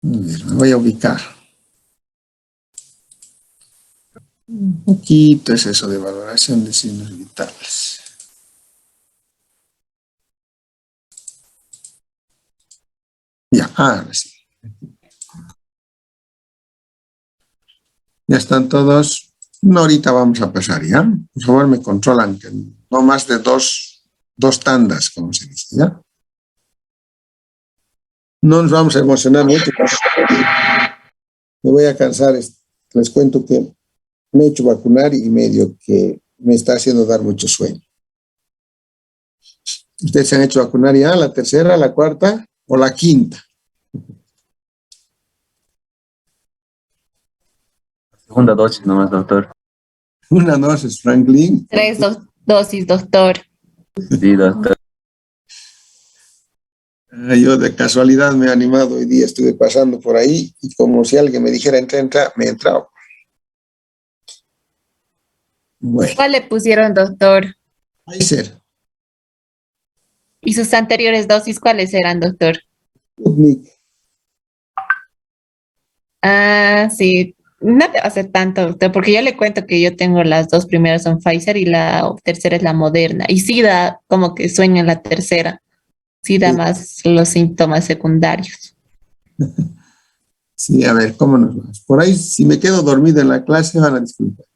A ver, me voy a ubicar. Un poquito es eso de valoración de signos vitales. Ya, ahora sí. Ya están todos. No, ahorita vamos a pasar, ¿ya? Por favor, me controlan, que no más de dos tandas, como se dice, ¿ya? No nos vamos a emocionar mucho. Me voy a cansar. Les cuento que me he hecho vacunar y medio que me está haciendo dar mucho sueño. ¿Ustedes se han hecho vacunar ya? ¿La tercera, la cuarta o la quinta? Segunda dosis nomás, doctor. Una dosis, Franklin. 3 dosis, doctor. Sí, doctor. Yo de casualidad me he animado hoy día, estuve pasando por ahí y como si alguien me dijera entra, me he entrado. Bueno, ¿Cuál le pusieron, doctor? Pfizer, ¿Y sus anteriores dosis cuáles eran, doctor? Sputnik. Ah, sí. No te va a hacer tanto, doctor, porque yo le cuento que yo tengo las dos primeras son Pfizer y la tercera es la Moderna. Y sí da como que sueño en la tercera. Sí da Sí, más los síntomas secundarios. sí, a ver, ¿cómo nos vamos? Por ahí, si me quedo dormido en la clase, van a disculpar.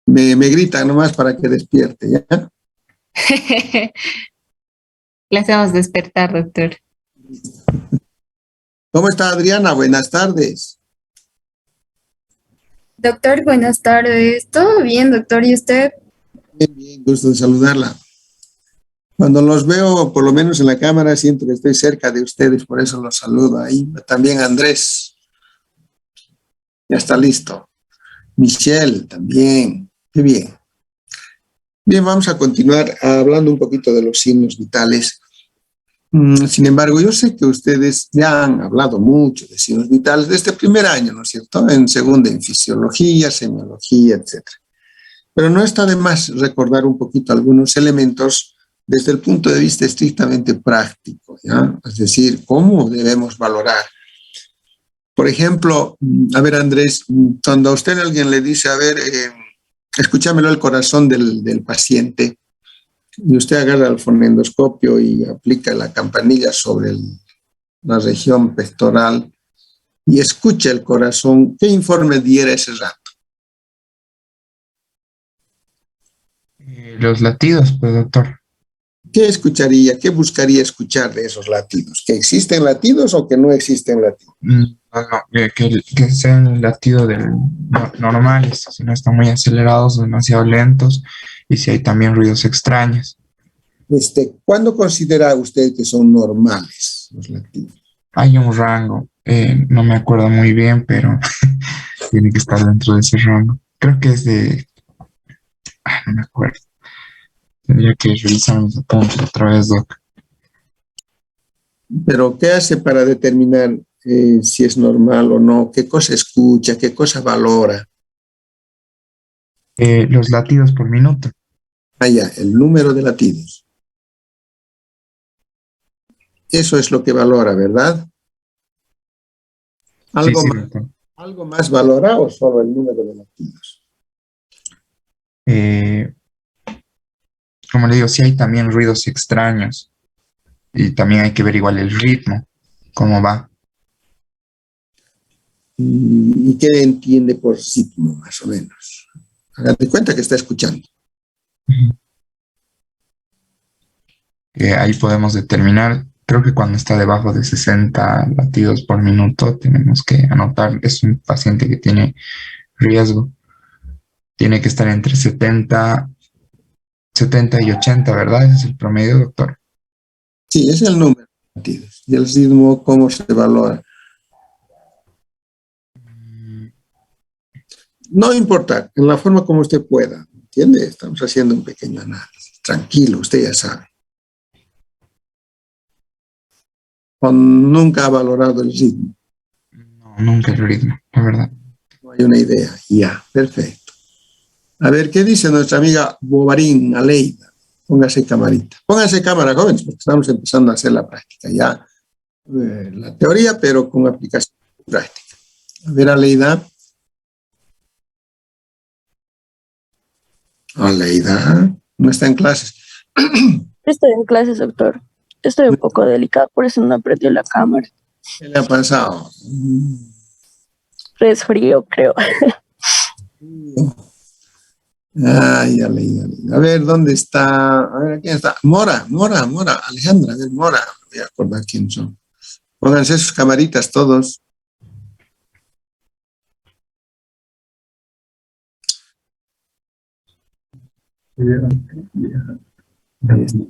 Me gritan nomás para que despierte, ¿ya? Le hacemos despertar, doctor. ¿Cómo está Adriana? Buenas tardes. Doctor, buenas tardes. ¿Todo bien, doctor? ¿Y usted? Bien, bien, gusto de saludarla. Cuando los veo, por lo menos en la cámara, siento que estoy cerca de ustedes, por eso los saludo ahí. También Andrés, ya está listo. Michelle, también. Qué bien. Bien, vamos a continuar hablando un poquito de los signos vitales. Sin embargo, yo sé que ustedes ya han hablado mucho de signos vitales de este primer año, ¿no es cierto? En segunda, en fisiología, semiología, etcétera. Pero no está de más recordar un poquito algunos elementos desde el punto de vista estrictamente práctico, ¿ya? Es decir, cómo debemos valorar. Por ejemplo, a ver, Andrés, cuando a usted alguien le dice, a ver, escúchamelo el corazón del paciente, y usted agarra el fonendoscopio y aplica la campanilla sobre la región pectoral y escucha el corazón, ¿qué informe diera ese rato? Los latidos, pues, doctor. ¿Qué escucharía, qué buscaría escuchar de esos latidos? ¿Que existen latidos o que no existen latidos? No, que sean el latido normales, si no están muy acelerados o demasiado lentos, y si hay también ruidos extraños. ¿Cuándo considera usted que son normales los latidos? Hay un rango, no me acuerdo muy bien, pero tiene que estar dentro de ese rango. Creo que es de... no me acuerdo. Tendría que revisar mis apuntes otra vez, doc. Pero ¿qué hace para determinar si es normal o no? ¿Qué cosa escucha? ¿Qué cosa valora? Los latidos por minuto. Ah, ya, el número de latidos. Eso es lo que valora, ¿verdad? Sí, sí, Más, doctor. ¿algo más valora o solo el número de latidos? Como le digo, sí hay también ruidos extraños, y también hay que ver igual el ritmo, cómo va. ¿Y qué entiende por ritmo, más o menos? Hágate cuenta que está escuchando. Ahí podemos determinar, creo que cuando está debajo de 60 latidos por minuto, tenemos que anotar, es un paciente que tiene riesgo. Tiene que estar entre 70 y 80, ¿verdad? Ese es el promedio, doctor. Sí, es el número de latidos. ¿Y el ritmo cómo se valora? No importa, en la forma como usted pueda, ¿entiende? Estamos haciendo un pequeño análisis. Tranquilo, usted ya sabe. O nunca ha valorado el ritmo. No, nunca el ritmo, la verdad. No hay una idea. Ya, perfecto. A ver, ¿qué dice nuestra amiga Bovarín, Aleida? Póngase camarita. Pónganse cámara, jóvenes, porque estamos empezando a hacer la práctica. Ya la teoría, pero con aplicación práctica. A ver, Aleida. Aleida, no está en clases. Estoy en clases, doctor. Estoy un poco delicado, por eso no aprendí la cámara. ¿Qué le ha pasado? Resfrío, creo. Ay, Aleida. A ver, ¿dónde está? A ver, ¿quién está? Mora, Alejandra, a ver, Mora. Voy a acordar quién son. Pónganse sus camaritas todos.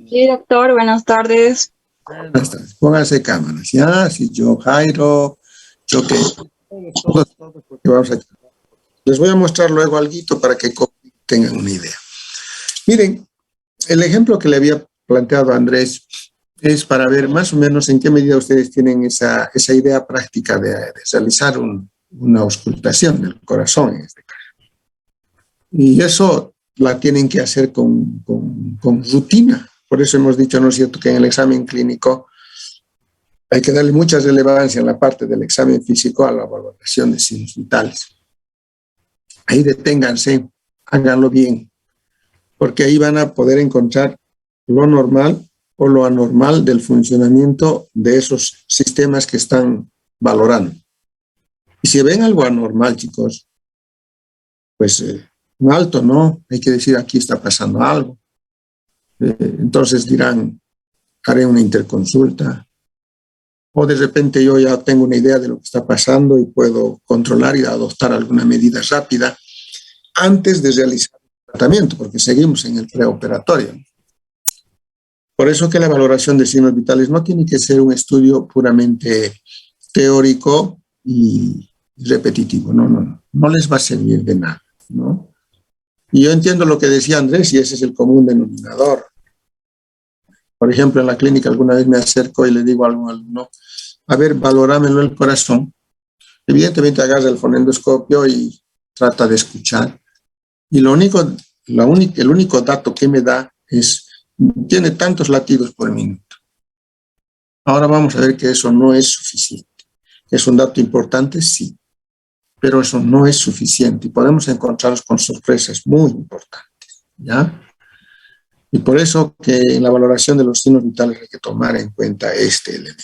Sí, doctor, buenas tardes. Buenas tardes. Pónganse cámaras, ¿ya? Si yo, Jairo, yo que todos, porque vamos a... Les voy a mostrar luego algo para que tengan una idea. Miren, el ejemplo que le había planteado a Andrés es para ver más o menos en qué medida ustedes tienen esa idea práctica de realizar una auscultación del corazón, en este caso. Y eso la tienen que hacer con rutina. Por eso hemos dicho, ¿no es cierto?, que en el examen clínico hay que darle mucha relevancia en la parte del examen físico a la valoración de signos vitales. Ahí deténganse, háganlo bien, porque ahí van a poder encontrar lo normal o lo anormal del funcionamiento de esos sistemas que están valorando. Y si ven algo anormal, chicos, pues un alto, ¿no? Hay que decir, aquí está pasando algo. Entonces dirán, haré una interconsulta. O de repente yo ya tengo una idea de lo que está pasando y puedo controlar y adoptar alguna medida rápida antes de realizar el tratamiento, porque seguimos en el preoperatorio. Por eso que la valoración de signos vitales no tiene que ser un estudio puramente teórico y repetitivo. No les va a servir de nada, ¿no? Y yo entiendo lo que decía Andrés, y ese es el común denominador. Por ejemplo, en la clínica alguna vez me acerco y le digo a algún alumno, a ver, valorámelo el corazón. Evidentemente agarra el fonendoscopio y trata de escuchar. Y el único dato que me da es, tiene tantos latidos por minuto. Ahora vamos a ver que eso no es suficiente. ¿Es un dato importante? Sí. Pero eso no es suficiente y podemos encontrarnos con sorpresas muy importantes, ¿ya? Y por eso que en la valoración de los signos vitales hay que tomar en cuenta este elemento.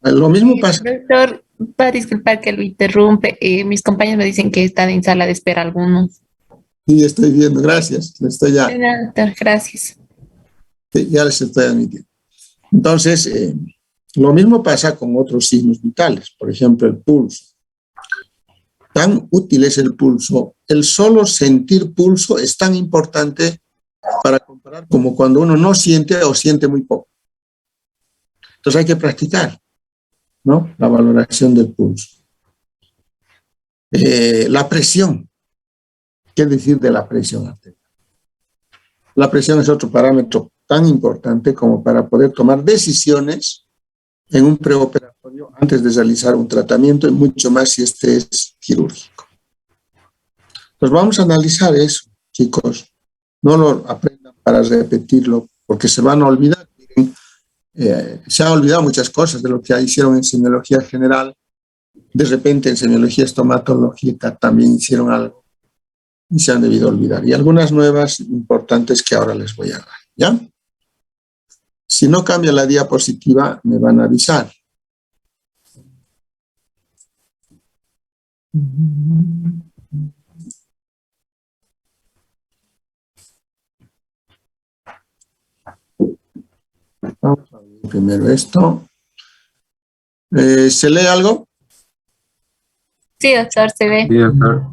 Lo mismo pasa. Doctor, va a disculpar que lo interrumpe. Mis compañeros me dicen que están en sala de espera algunos. Sí, estoy viendo, gracias. Estoy ya, Doctor, gracias. ya les estoy admitiendo. Entonces, lo mismo pasa con otros signos vitales, por ejemplo, el pulso. Tan útil es el pulso, el solo sentir pulso es tan importante para comparar como cuando uno no siente o siente muy poco. Entonces hay que practicar, ¿no?, la valoración del pulso. La presión. ¿Qué decir de la presión arterial? La presión es otro parámetro tan importante como para poder tomar decisiones en un preoperatorio antes de realizar un tratamiento, y mucho más si este es quirúrgico. Pues vamos a analizar eso, chicos. No lo aprendan para repetirlo, porque se van a olvidar. Se han olvidado muchas cosas de lo que hicieron en semiología general. De repente en semiología estomatológica también hicieron algo y se han debido olvidar. Y algunas nuevas importantes que ahora les voy a dar, ¿ya? Si no cambia la diapositiva, me van a avisar. Vamos a ver primero esto. ¿Se lee algo? Sí, doctor, se ve. Sí, doctor.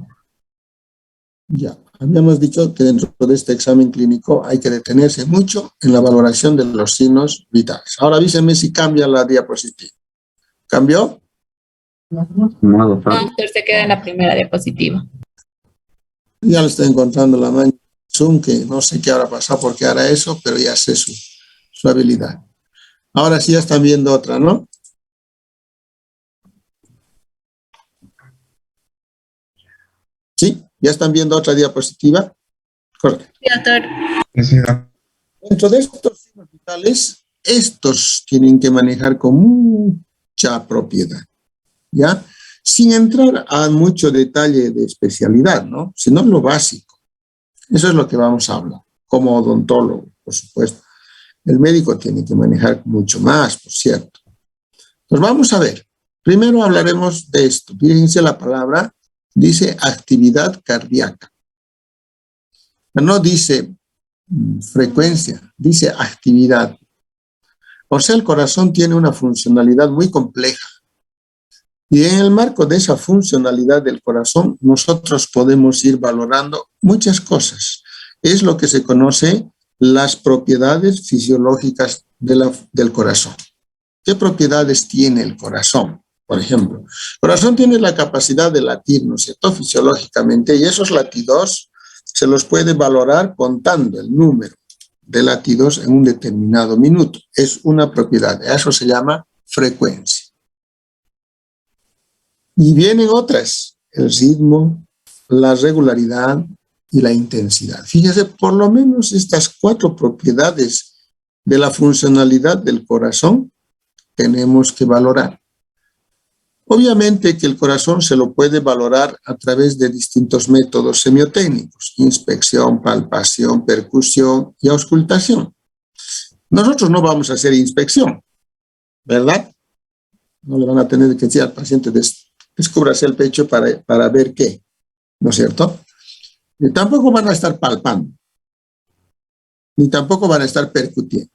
Ya, habíamos dicho que dentro de este examen clínico hay que detenerse mucho en la valoración de los signos vitales. Ahora avísenme si cambia la diapositiva. ¿Cambió? No, No, doctor. doctor, se queda en la primera diapositiva. Ya le estoy encontrando la maña Zoom, que no sé qué habrá pasado porque hará eso, pero ya sé su habilidad. Ahora sí ya están viendo otra, ¿no? ¿Sí? ¿Ya están viendo otra diapositiva? Correcto. Sí, doctor. Sí, Dentro de estos signos vitales, estos tienen que manejar con mucha propiedad, ¿ya? Sin entrar a mucho detalle de especialidad, ¿no? Sino lo básico. Eso es lo que vamos a hablar, como odontólogo, por supuesto. El médico tiene que manejar mucho más, por cierto. Pues vamos a ver. Primero hablaremos de esto. Fíjense la palabra, dice actividad cardíaca. No dice frecuencia, dice actividad. O sea, el corazón tiene una funcionalidad muy compleja. Y en el marco de esa funcionalidad del corazón, nosotros podemos ir valorando muchas cosas. Es lo que se conoce las propiedades fisiológicas del corazón. ¿Qué propiedades tiene el corazón? Por ejemplo, el corazón tiene la capacidad de latir, ¿no es cierto?, fisiológicamente, y esos latidos se los puede valorar contando el número de latidos en un determinado minuto. Es una propiedad, eso se llama frecuencia. Y vienen otras, el ritmo, la regularidad y la intensidad. Fíjese, por lo menos estas 4 propiedades de la funcionalidad del corazón tenemos que valorar. Obviamente que el corazón se lo puede valorar a través de distintos métodos semiotécnicos, inspección, palpación, percusión y auscultación. Nosotros no vamos a hacer inspección, ¿verdad? No le van a tener que decir al paciente descúbrase el pecho para ver qué, ¿no es cierto? Y tampoco van a estar palpando, ni tampoco van a estar percutiendo.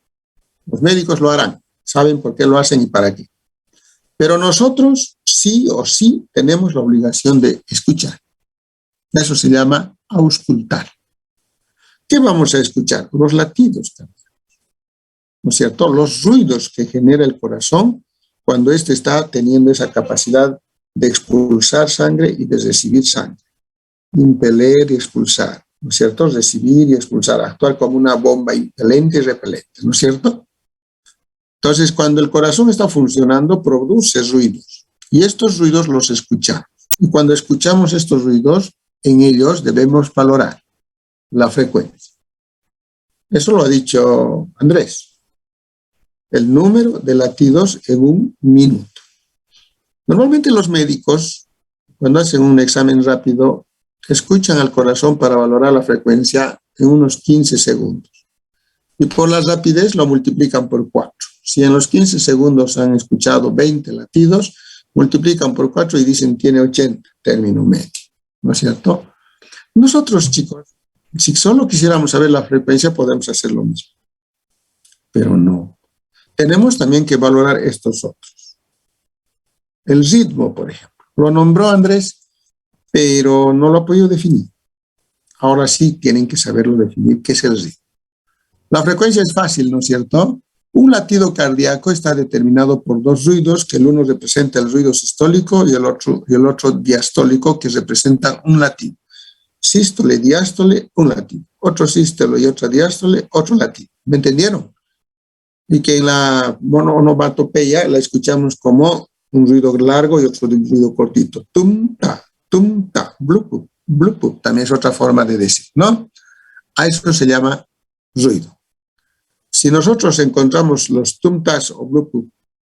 Los médicos lo harán, saben por qué lo hacen y para qué. Pero nosotros sí o sí tenemos la obligación de escuchar. Eso se llama auscultar. ¿Qué vamos a escuchar? Los latidos también, ¿no es cierto? Los ruidos que genera el corazón cuando éste está teniendo esa capacidad de expulsar sangre y de recibir sangre. Impeler y expulsar, ¿no es cierto? Recibir y expulsar, actuar como una bomba impelente y repelente, ¿no es cierto? Entonces, cuando el corazón está funcionando, produce ruidos. Y estos ruidos los escuchamos. Y cuando escuchamos estos ruidos, en ellos debemos valorar la frecuencia. Eso lo ha dicho Andrés. El número de latidos en un minuto. Normalmente los médicos, cuando hacen un examen rápido, escuchan al corazón para valorar la frecuencia en unos 15 segundos. Y por la rapidez lo multiplican por 4. Si en los 15 segundos han escuchado 20 latidos, multiplican por 4 y dicen tiene 80, término medio, ¿no es cierto? Nosotros, chicos, si solo quisiéramos saber la frecuencia, podemos hacer lo mismo. Pero no. Tenemos también que valorar estos otros. El ritmo, por ejemplo. Lo nombró Andrés, pero no lo ha podido definir. Ahora sí tienen que saberlo definir, qué es el ritmo. La frecuencia es fácil, ¿no es cierto? Un latido cardíaco está determinado por 2 ruidos, que el uno representa el ruido sistólico y el otro diastólico, que representa un latido. Sístole, diástole, un latido. Otro sístole y otra diástole, otro latido. ¿Me entendieron? Y que en la monomatopea la escuchamos como un ruido largo y otro ruido cortito. Tum, ta, blupu, blupu. También es otra forma de decir, ¿no? A eso se llama ruido. Si nosotros encontramos los tum-tas o blupu,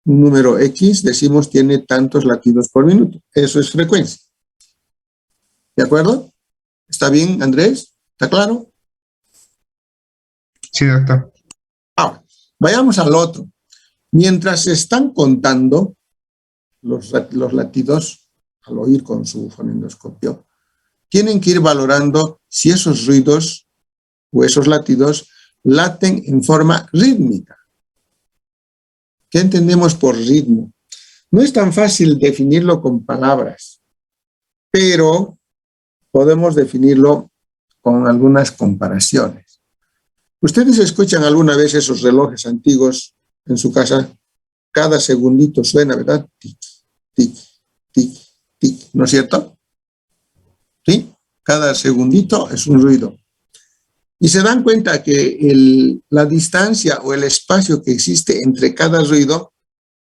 un número X, decimos tiene tantos latidos por minuto. Eso es frecuencia. ¿De acuerdo? ¿Está bien, Andrés? ¿Está claro? Sí, doctor. Ahora, vayamos al otro. Mientras se están contando los latidos, al oír con su fonendoscopio, tienen que ir valorando si esos ruidos o esos latidos laten en forma rítmica. ¿Qué entendemos por ritmo? No es tan fácil definirlo con palabras, pero podemos definirlo con algunas comparaciones. ¿Ustedes escuchan alguna vez esos relojes antiguos en su casa? Cada segundito suena, ¿verdad? Tic, tic, tic, tic, ¿no es cierto? ¿Sí? Cada segundito es un ruido. Y se dan cuenta que la distancia o el espacio que existe entre cada ruido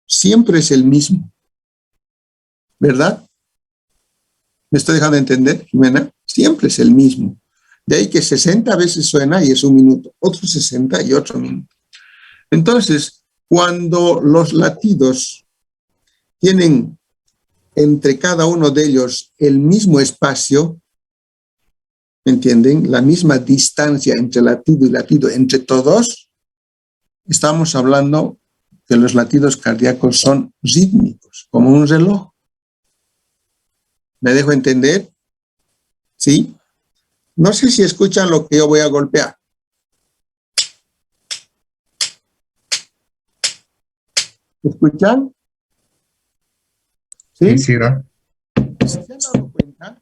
siempre es el mismo. ¿Verdad? ¿Me estoy dejando entender, Jimena? Siempre es el mismo. De ahí que 60 veces suena y es un minuto, otros 60 y otro minuto. Entonces, cuando los latidos tienen entre cada uno de ellos el mismo espacio, ¿entienden? La misma distancia entre latido y latido, entre todos, estamos hablando que los latidos cardíacos son rítmicos, como un reloj. ¿Me dejo entender? ¿Sí? No sé si escuchan lo que yo voy a golpear. ¿Escuchan? ¿Sí? Sí, ¿no? Si se han dado cuenta,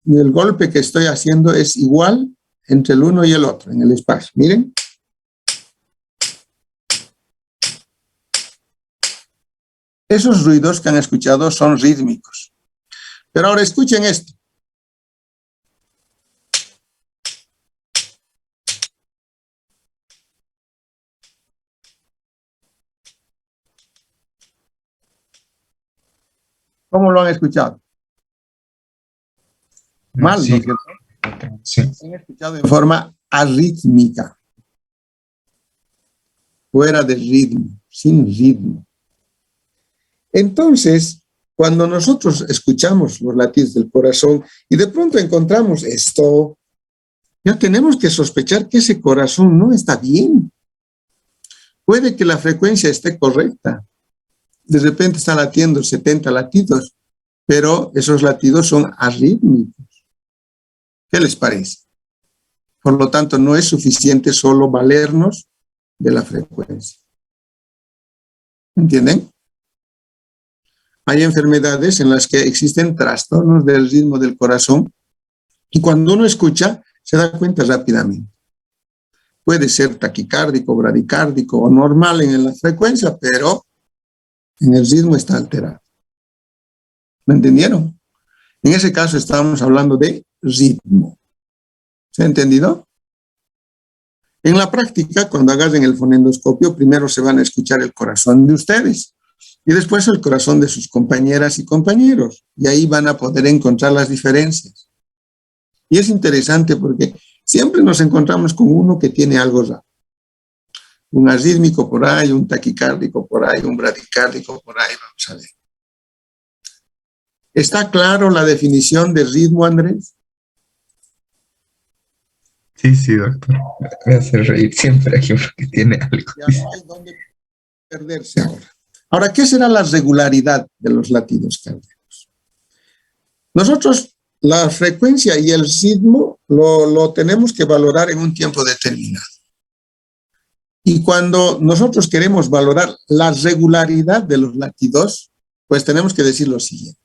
el golpe que estoy haciendo es igual entre el uno y el otro, en el espacio. Miren. Esos ruidos que han escuchado son rítmicos. Pero ahora escuchen esto. ¿Cómo lo han escuchado? Mal, Sí, ¿no es cierto? sí. Han escuchado en forma arrítmica, fuera de ritmo, sin ritmo. Entonces, cuando nosotros escuchamos los latidos del corazón y de pronto encontramos esto, ya tenemos que sospechar que ese corazón no está bien. Puede que la frecuencia esté correcta. De repente está latiendo 70 latidos, pero esos latidos son arrítmicos. ¿Qué les parece? Por lo tanto, no es suficiente solo valernos de la frecuencia. ¿Entienden? Hay enfermedades en las que existen trastornos del ritmo del corazón y cuando uno escucha se da cuenta rápidamente. Puede ser taquicárdico, bradicárdico o normal en la frecuencia, pero en el ritmo está alterado. ¿Me entendieron? En ese caso estamos hablando de ritmo. ¿Se ha entendido? En la práctica, cuando agarren el fonendoscopio, primero se van a escuchar el corazón de ustedes y después el corazón de sus compañeras y compañeros. Y ahí van a poder encontrar las diferencias. Y es interesante porque siempre nos encontramos con uno que tiene algo raro. Un arrítmico por ahí, un taquicárdico por ahí, un bradicárdico por ahí, vamos a ver. ¿Está claro la definición de ritmo, Andrés? Sí, doctor. Me hace reír siempre aquí porque tiene algo. Ya no hay dónde perderse ahora. Ahora, ¿qué será la regularidad de los latidos cardíacos? Nosotros la frecuencia y el ritmo lo tenemos que valorar en un tiempo determinado. Y cuando nosotros queremos valorar la regularidad de los latidos, pues tenemos que decir lo siguiente.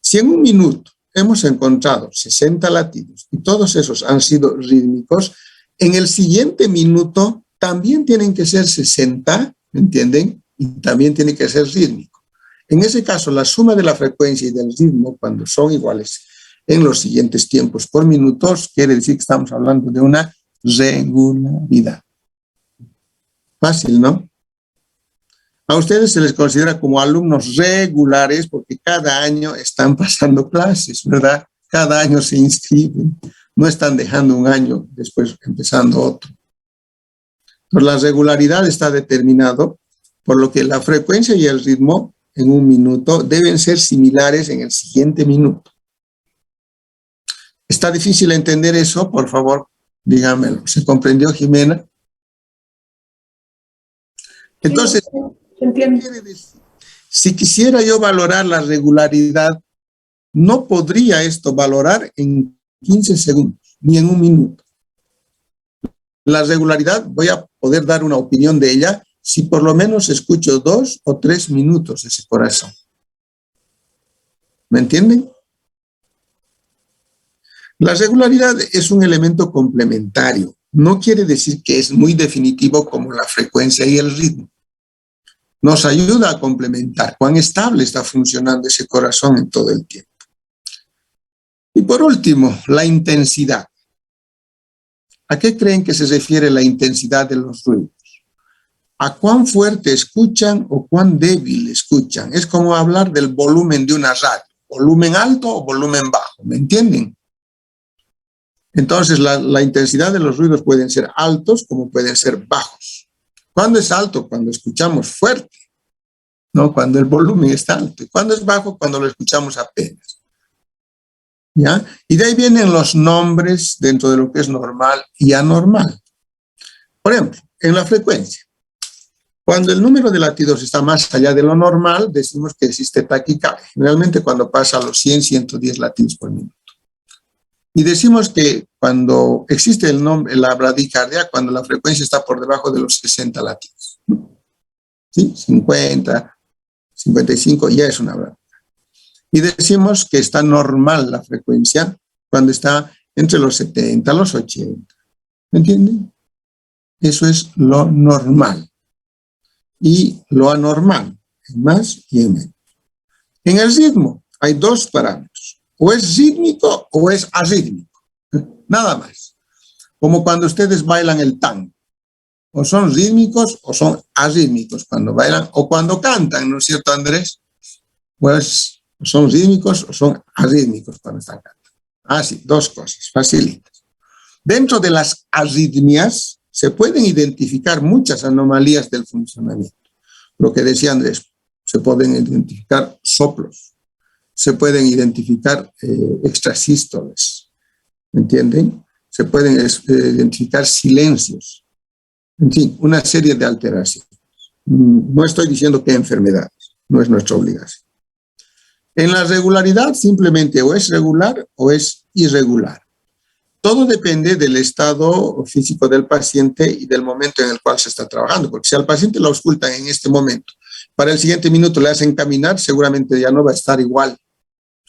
Si en un minuto hemos encontrado 60 latidos y todos esos han sido rítmicos, en el siguiente minuto también tienen que ser 60, ¿entienden? Y también tiene que ser rítmico. En ese caso, la suma de la frecuencia y del ritmo, cuando son iguales en los siguientes tiempos por minutos, quiere decir que estamos hablando de una regularidad. Fácil, ¿no? A ustedes se les considera como alumnos regulares porque cada año están pasando clases, ¿verdad? Cada año se inscriben, no están dejando un año, después empezando otro. Pero la regularidad está determinado por lo que la frecuencia y el ritmo en un minuto deben ser similares en el siguiente minuto. ¿Está difícil entender eso? Por favor, díganmelo. ¿Se comprendió, Jimena? Entonces, ¿qué quiere decir? Si quisiera yo valorar la regularidad, no podría esto valorar en 15 segundos, ni en un minuto. La regularidad voy a poder dar una opinión de ella si por lo menos escucho 2 o 3 minutos ese corazón. ¿Me entienden? La regularidad es un elemento complementario. No quiere decir que es muy definitivo como la frecuencia y el ritmo. Nos ayuda a complementar cuán estable está funcionando ese corazón en todo el tiempo. Y por último, la intensidad. ¿A qué creen que se refiere la intensidad de los ruidos? ¿A cuán fuerte escuchan o cuán débil escuchan? Es como hablar del volumen de una radio. ¿Volumen alto o volumen bajo? ¿Me entienden? Entonces, la intensidad de los ruidos pueden ser altos como pueden ser bajos. ¿Cuándo es alto? Cuando escuchamos fuerte, ¿no? Cuando el volumen está alto. ¿Y cuándo es bajo? Cuando lo escuchamos apenas. ¿Ya? Y de ahí vienen los nombres dentro de lo que es normal y anormal. Por ejemplo, en la frecuencia. Cuando el número de latidos está más allá de lo normal, decimos que existe taquicardia. Generalmente cuando pasa a los 100, 110 latidos por minuto. Y decimos que cuando existe la bradicardia, cuando la frecuencia está por debajo de los 60 latidos. ¿Sí? 50, 55, ya es una bradicardia. Y decimos que está normal la frecuencia cuando está entre los 70 y los 80. ¿Me entienden? Eso es lo normal. Y lo anormal, en más y en menos. En el ritmo hay dos parámetros. O es rítmico o es arrítmico. Nada más. Como cuando ustedes bailan el tango. O son rítmicos o son arrítmicos cuando bailan o cuando cantan, ¿no es cierto, Andrés? Pues son rítmicos o son arrítmicos cuando están cantando. Así, dos cosas, facilitas. Dentro de las arritmias se pueden identificar muchas anomalías del funcionamiento. Lo que decía Andrés, se pueden identificar soplos, se pueden identificar extrasístoles, ¿me entienden? Se pueden identificar silencios, en fin, una serie de alteraciones. No estoy diciendo que enfermedades, no es nuestra obligación. En la regularidad simplemente o es regular o es irregular. Todo depende del estado físico del paciente y del momento en el cual se está trabajando, porque si al paciente lo auscultan en este momento, para el siguiente minuto le hacen caminar, seguramente ya no va a estar igual.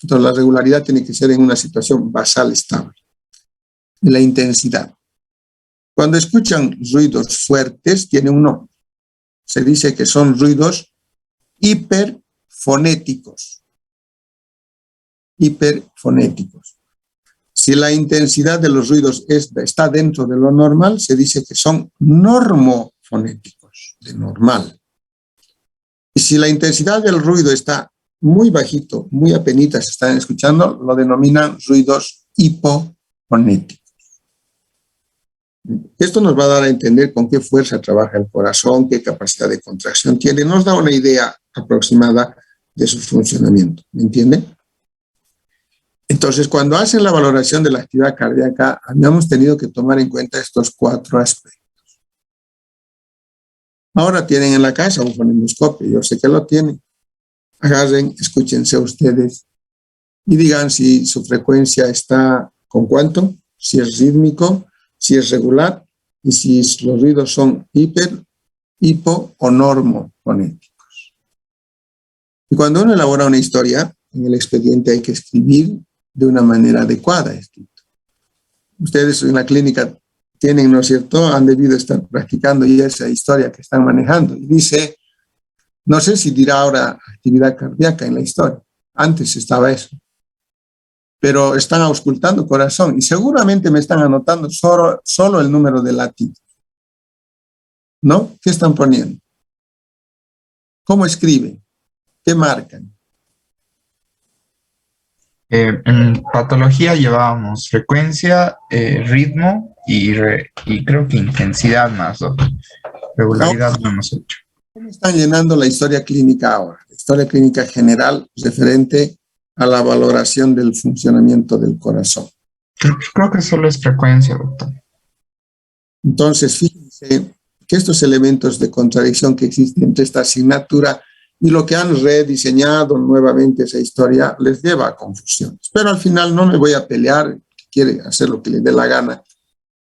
Entonces la regularidad tiene que ser en una situación basal estable. La intensidad. Cuando escuchan ruidos fuertes, tiene un nombre. Se dice que son ruidos hiperfonéticos. Hiperfonéticos. Si la intensidad de los ruidos está dentro de lo normal, se dice que son normofonéticos, de normal. Y si la intensidad del ruido está muy bajito, muy apenitas se están escuchando, lo denominan ruidos hipofonéticos. Esto nos va a dar a entender con qué fuerza trabaja el corazón, qué capacidad de contracción tiene, nos da una idea aproximada de su funcionamiento, ¿me entienden? Entonces, cuando hacen la valoración de la actividad cardíaca, habíamos tenido que tomar en cuenta estos 4 aspectos. Ahora tienen en la casa un fonemoscopio, yo sé que lo tienen. Agarren, escúchense ustedes y digan si su frecuencia está con cuánto, si es rítmico, si es regular y si los ruidos son hiper, hipo o normofonéticos. Y cuando uno elabora una historia, en el expediente hay que escribir de una manera adecuada escrito. Ustedes en la clínica tienen, ¿no es cierto?, han debido estar practicando ya esa historia que están manejando. Y dice, no sé si dirá ahora actividad cardíaca en la historia. Antes estaba eso. Pero están auscultando corazón y seguramente me están anotando solo el número de latidos. ¿No? ¿Qué están poniendo? ¿Cómo escriben? ¿Qué marcan? En patología llevábamos frecuencia, ritmo y creo que intensidad más, doctor. Regularidad no hemos hecho. ¿Cómo están llenando la historia clínica ahora? La historia clínica general referente a la valoración del funcionamiento del corazón. Creo que solo es frecuencia, doctor. Entonces, fíjense que estos elementos de contradicción que existen entre esta asignatura y lo que han rediseñado nuevamente esa historia les lleva a confusiones. Pero al final no me voy a pelear, quiere hacer lo que les dé la gana.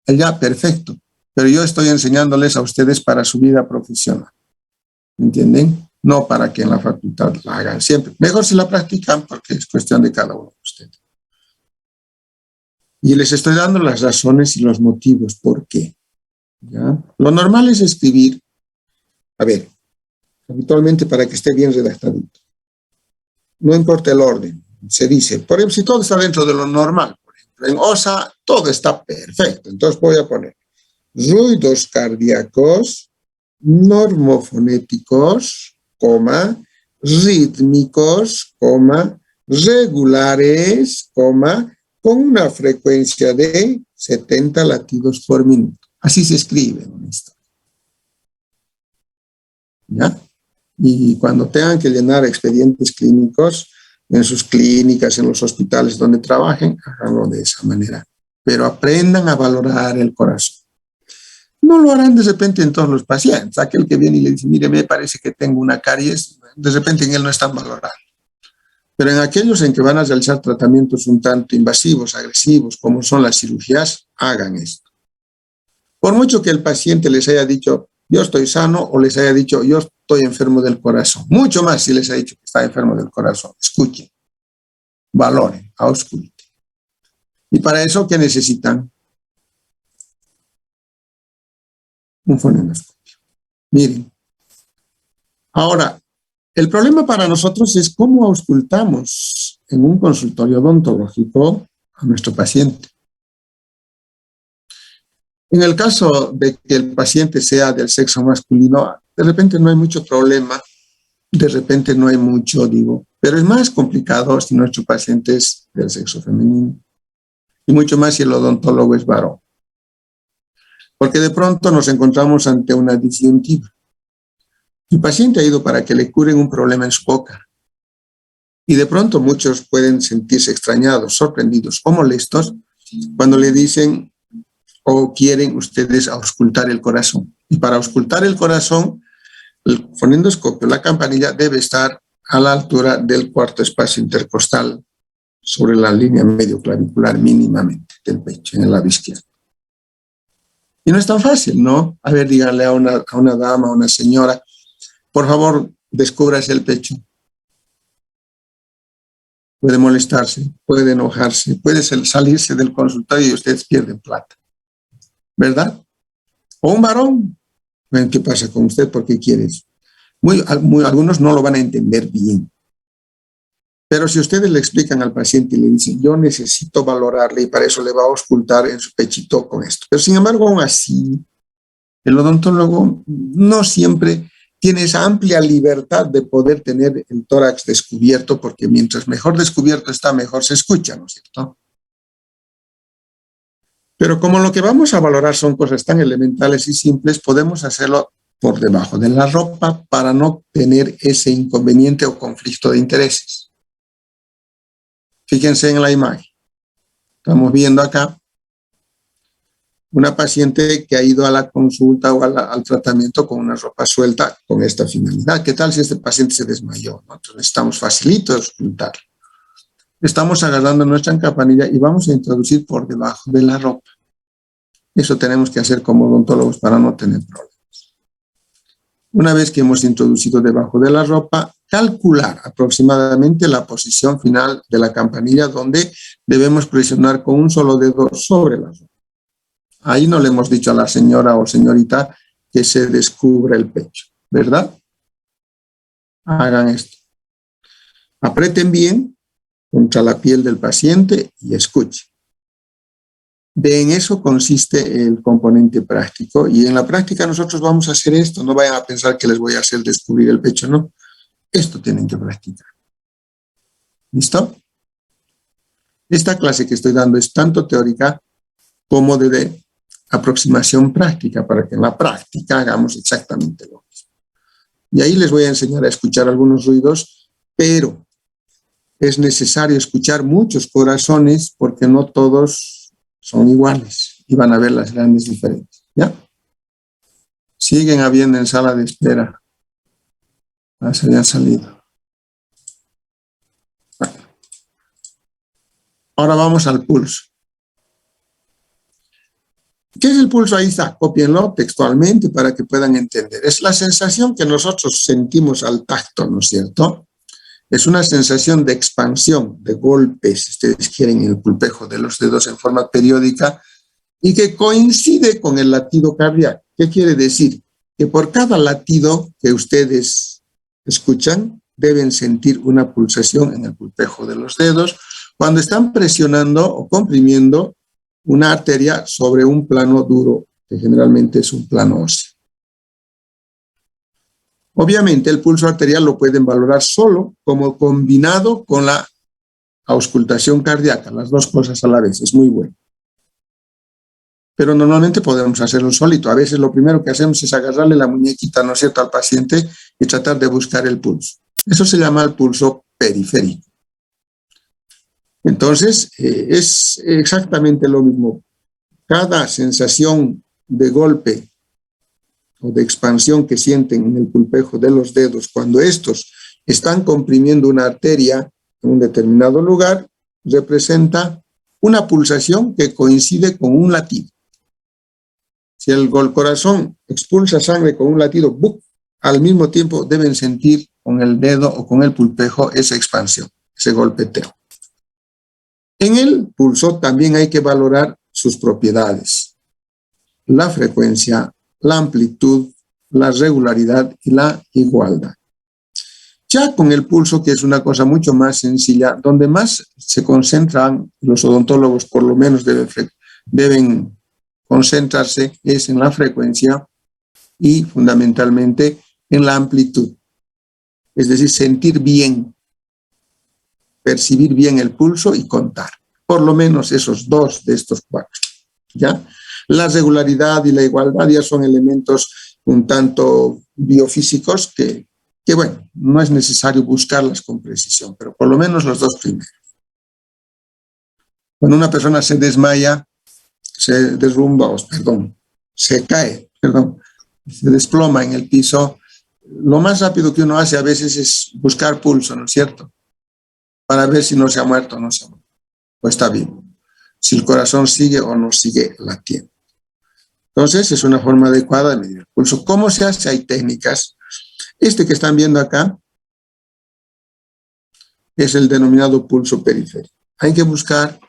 Ya, perfecto. Pero yo estoy enseñándoles a ustedes para su vida profesional. ¿Entienden? No para que en la facultad la hagan siempre. Mejor si la practican porque es cuestión de cada uno de ustedes. Y les estoy dando las razones y los motivos por qué. ¿Ya? Lo normal es escribir, a ver, habitualmente para que esté bien redactadito. No importa el orden, se dice, por ejemplo, si todo está dentro de lo normal, por ejemplo, en OSA todo está perfecto, entonces voy a poner ruidos cardíacos, normofonéticos, coma, rítmicos, coma, regulares, coma, con una frecuencia de 70 latidos por minuto. Así se escribe en esto. ¿Ya? Y cuando tengan que llenar expedientes clínicos, en sus clínicas, en los hospitales donde trabajen, háganlo de esa manera. Pero aprendan a valorar el corazón. No lo harán de repente en todos los pacientes. Aquel que viene y le dice, mire, me parece que tengo una caries, de repente en él no están valorando. Pero en aquellos en que van a realizar tratamientos un tanto invasivos, agresivos, como son las cirugías, hagan esto. Por mucho que el paciente les haya dicho, yo estoy sano, o les haya dicho, yo estoy enfermo del corazón. Mucho más si les ha dicho que está enfermo del corazón. Escuchen, valoren, ausculten. Y para eso, ¿qué necesitan? Un fonendoscopio. Miren. Ahora, el problema para nosotros es cómo auscultamos en un consultorio odontológico a nuestro paciente. En el caso de que el paciente sea del sexo masculino, de repente no hay mucho problema, de repente no hay mucho, pero es más complicado si nuestro paciente es del sexo femenino, y mucho más si el odontólogo es varón. Porque de pronto nos encontramos ante una disyuntiva. El paciente ha ido para que le curen un problema en su boca, y de pronto muchos pueden sentirse extrañados, sorprendidos o molestos cuando le dicen o quieren ustedes auscultar el corazón. Y para auscultar el corazón, el fonendoscopio, la campanilla, debe estar a la altura del cuarto espacio intercostal, sobre la línea medio clavicular mínimamente del pecho, en el lado izquierdo. Y no es tan fácil, ¿no? A ver, díganle a una dama, a una señora, por favor, descúbrase el pecho. Puede molestarse, puede enojarse, puede salirse del consultorio y ustedes pierden plata. ¿Verdad? O un varón. ¿Qué pasa con usted? ¿Por qué quiere eso? Algunos no lo van a entender bien. Pero si ustedes le explican al paciente y le dicen, yo necesito valorarle y para eso le va a auscultar en su pechito con esto. Pero sin embargo, aún así, el odontólogo no siempre tiene esa amplia libertad de poder tener el tórax descubierto, porque mientras mejor descubierto está, mejor se escucha, ¿no es cierto? Pero como lo que vamos a valorar son cosas tan elementales y simples, podemos hacerlo por debajo de la ropa para no tener ese inconveniente o conflicto de intereses. Fíjense en la imagen. Estamos viendo acá una paciente que ha ido a la consulta o al tratamiento con una ropa suelta con esta finalidad. ¿Qué tal si este paciente se desmayó? ¿No? Entonces necesitamos facilito auscultarlo. Estamos agarrando nuestra campanilla y vamos a introducir por debajo de la ropa. Eso tenemos que hacer como odontólogos para no tener problemas. Una vez que hemos introducido debajo de la ropa, calcular aproximadamente la posición final de la campanilla donde debemos presionar con un solo dedo sobre la ropa. Ahí no le hemos dicho a la señora o señorita que se descubra el pecho, ¿verdad? Hagan esto. Aprieten bien contra la piel del paciente y escuchen. En eso consiste el componente práctico, y en la práctica nosotros vamos a hacer esto. No vayan a pensar que les voy a hacer descubrir el pecho, no. Esto tienen que practicar. ¿Listo? Esta clase que estoy dando es tanto teórica como de aproximación práctica, para que en la práctica hagamos exactamente lo mismo. Y ahí les voy a enseñar a escuchar algunos ruidos, pero es necesario escuchar muchos corazones porque no todos son iguales y van a ver las grandes diferencias. ¿Ya? Siguen habiendo en sala de espera. Se habían salido. Bueno. Ahora vamos al pulso. ¿Qué es el pulso? Ahí está, cópienlo textualmente para que puedan entender. Es la sensación que nosotros sentimos al tacto, ¿no es cierto? Es una sensación de expansión, de golpes, si ustedes quieren, en el pulpejo de los dedos en forma periódica y que coincide con el latido cardíaco. ¿Qué quiere decir? Que por cada latido que ustedes escuchan, deben sentir una pulsación en el pulpejo de los dedos cuando están presionando o comprimiendo una arteria sobre un plano duro, que generalmente es un plano óseo. Obviamente el pulso arterial lo pueden valorar solo como combinado con la auscultación cardíaca, las dos cosas a la vez, es muy bueno. Pero normalmente podemos hacerlo solito. A veces lo primero que hacemos es agarrarle la muñequita, ¿no es cierto?, al paciente y tratar de buscar el pulso. Eso se llama el pulso periférico. Entonces, es exactamente lo mismo. Cada sensación de golpe o de expansión que sienten en el pulpejo de los dedos, cuando estos están comprimiendo una arteria en un determinado lugar, representa una pulsación que coincide con un latido. Si el corazón expulsa sangre con un latido, ¡buc!, al mismo tiempo deben sentir con el dedo o con el pulpejo esa expansión, ese golpeteo. En el pulso también hay que valorar sus propiedades: la frecuencia, la amplitud, la regularidad y la igualdad. Ya con el pulso, que es una cosa mucho más sencilla, donde más se concentran los odontólogos, por lo menos deben concentrarse, es en la frecuencia y fundamentalmente en la amplitud. Es decir, sentir bien, percibir bien el pulso y contar. Por lo menos esos dos de estos cuatro, ¿ya? La regularidad y la igualdad ya son elementos un tanto biofísicos que bueno, no es necesario buscarlas con precisión, pero por lo menos los dos primeros. Cuando una persona se desmaya, se derrumba, se cae, se desploma en el piso, lo más rápido que uno hace a veces es buscar pulso, ¿no es cierto?, para ver si no se ha muerto o no se ha muerto, o está vivo, si el corazón sigue o no sigue latiendo. Entonces, es una forma adecuada de medir el pulso. ¿Cómo se hace? Hay técnicas. Este que están viendo acá es el denominado pulso periférico. Hay que buscar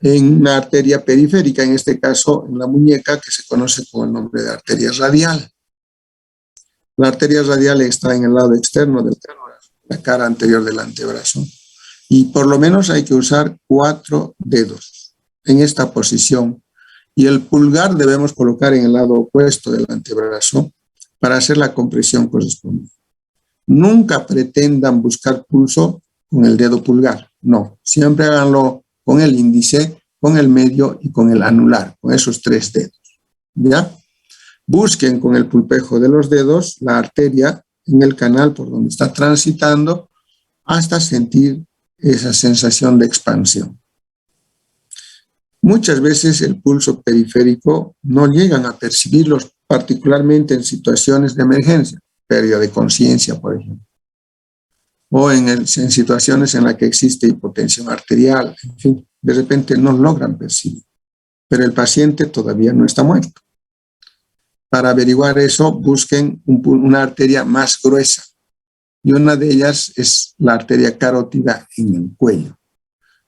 en una arteria periférica, en este caso en la muñeca, que se conoce con el nombre de arteria radial. La arteria radial está en el lado externo de la cara anterior del antebrazo. Y por lo menos hay que usar 4 dedos en esta posición. Y el pulgar debemos colocar en el lado opuesto del antebrazo para hacer la compresión correspondiente. Nunca pretendan buscar pulso con el dedo pulgar. No, siempre háganlo con el índice, con el medio y con el anular, con esos 3 dedos. ¿Ya? Busquen con el pulpejo de los dedos la arteria en el canal por donde está transitando hasta sentir esa sensación de expansión. Muchas veces el pulso periférico no llegan a percibirlos, particularmente en situaciones de emergencia, pérdida de conciencia, por ejemplo, o en situaciones en las que existe hipotensión arterial, en fin, de repente no logran percibir, pero el paciente todavía no está muerto. Para averiguar eso, busquen una arteria más gruesa, y una de ellas es la arteria carótida en el cuello.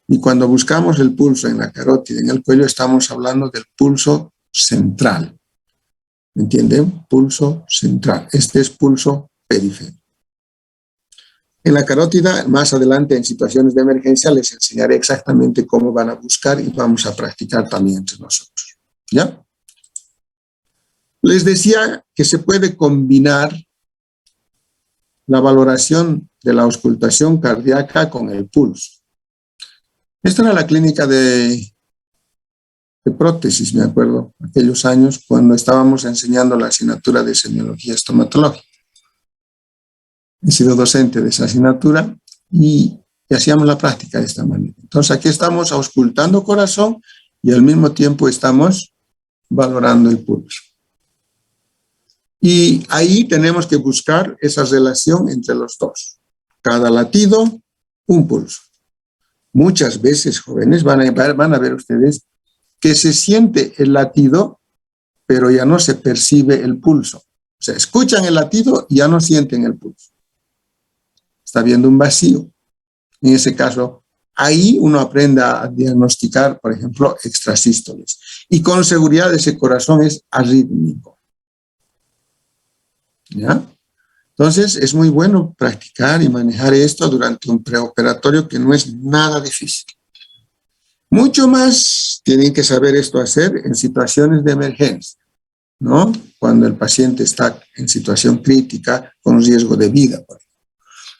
Y cuando buscamos el pulso en la carótida, en el cuello, estamos hablando del pulso central. ¿Me entienden? Pulso central. Este es pulso periférico. En la carótida, más adelante en situaciones de emergencia, les enseñaré exactamente cómo van a buscar y vamos a practicar también entre nosotros. ¿Ya? Les decía que se puede combinar la valoración de la auscultación cardíaca con el pulso. Esta era la clínica de prótesis, me acuerdo, aquellos años cuando estábamos enseñando la asignatura de semiología estomatológica. He sido docente de esa asignatura y hacíamos la práctica de esta manera. Entonces aquí estamos auscultando corazón y al mismo tiempo estamos valorando el pulso. Y ahí tenemos que buscar esa relación entre los dos. Cada latido, un pulso. Muchas veces, jóvenes, van a ver ustedes que se siente el latido, pero ya no se percibe el pulso. O sea, escuchan el latido y ya no sienten el pulso. Está habiendo un vacío. En ese caso, ahí uno aprende a diagnosticar, por ejemplo, extrasístoles. Y con seguridad ese corazón es arrítmico. ¿Ya? Entonces, es muy bueno practicar y manejar esto durante un preoperatorio que no es nada difícil. Mucho más tienen que saber esto hacer en situaciones de emergencia, ¿no? Cuando el paciente está en situación crítica con riesgo de vida.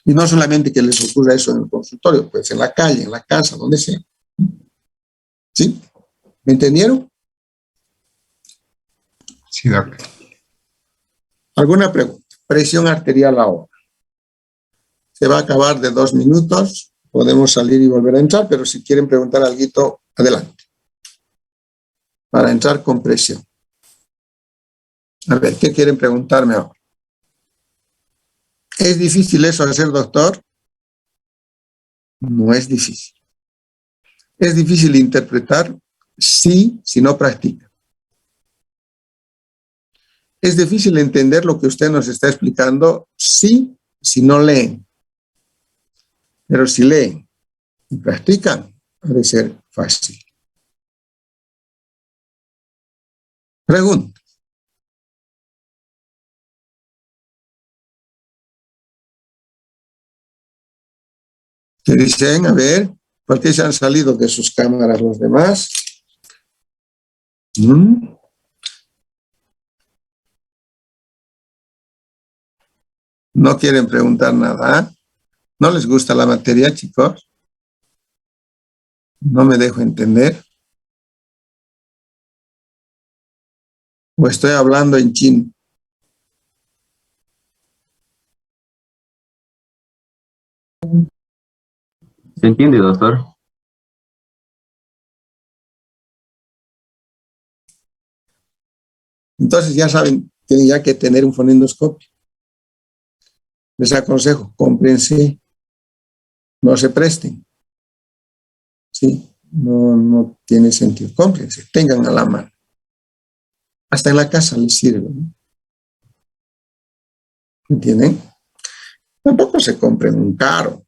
Y no solamente que les ocurra eso en el consultorio, pues en la calle, en la casa, donde sea. ¿Sí? ¿Me entendieron? Sí, doc. ¿Alguna pregunta? Presión arterial ahora. Se va a acabar de 2 minutos. Podemos salir y volver a entrar, pero si quieren preguntar algo, adelante. Para entrar con presión. A ver, ¿qué quieren preguntarme ahora? ¿Es difícil eso de ser doctor? No es difícil. ¿Es difícil interpretar? Sí, si no practica. ¿Es difícil entender lo que usted nos está explicando? Sí, si no leen. Pero si leen y practican, ha de ser fácil. Pregunta. ¿Qué dicen? A ver, ¿por qué se han salido de sus cámaras los demás? No quieren preguntar nada. ¿No les gusta la materia, chicos? No me dejo entender. ¿O estoy hablando en chino? ¿Se entiende, doctor? Entonces ya saben, tienen ya que tener un fonendoscopio. Les aconsejo, cómprense, no se presten. Sí, no tiene sentido. Cómprense, tengan a la mano. Hasta en la casa les sirve, ¿no? ¿Entienden? Tampoco se compren un caro.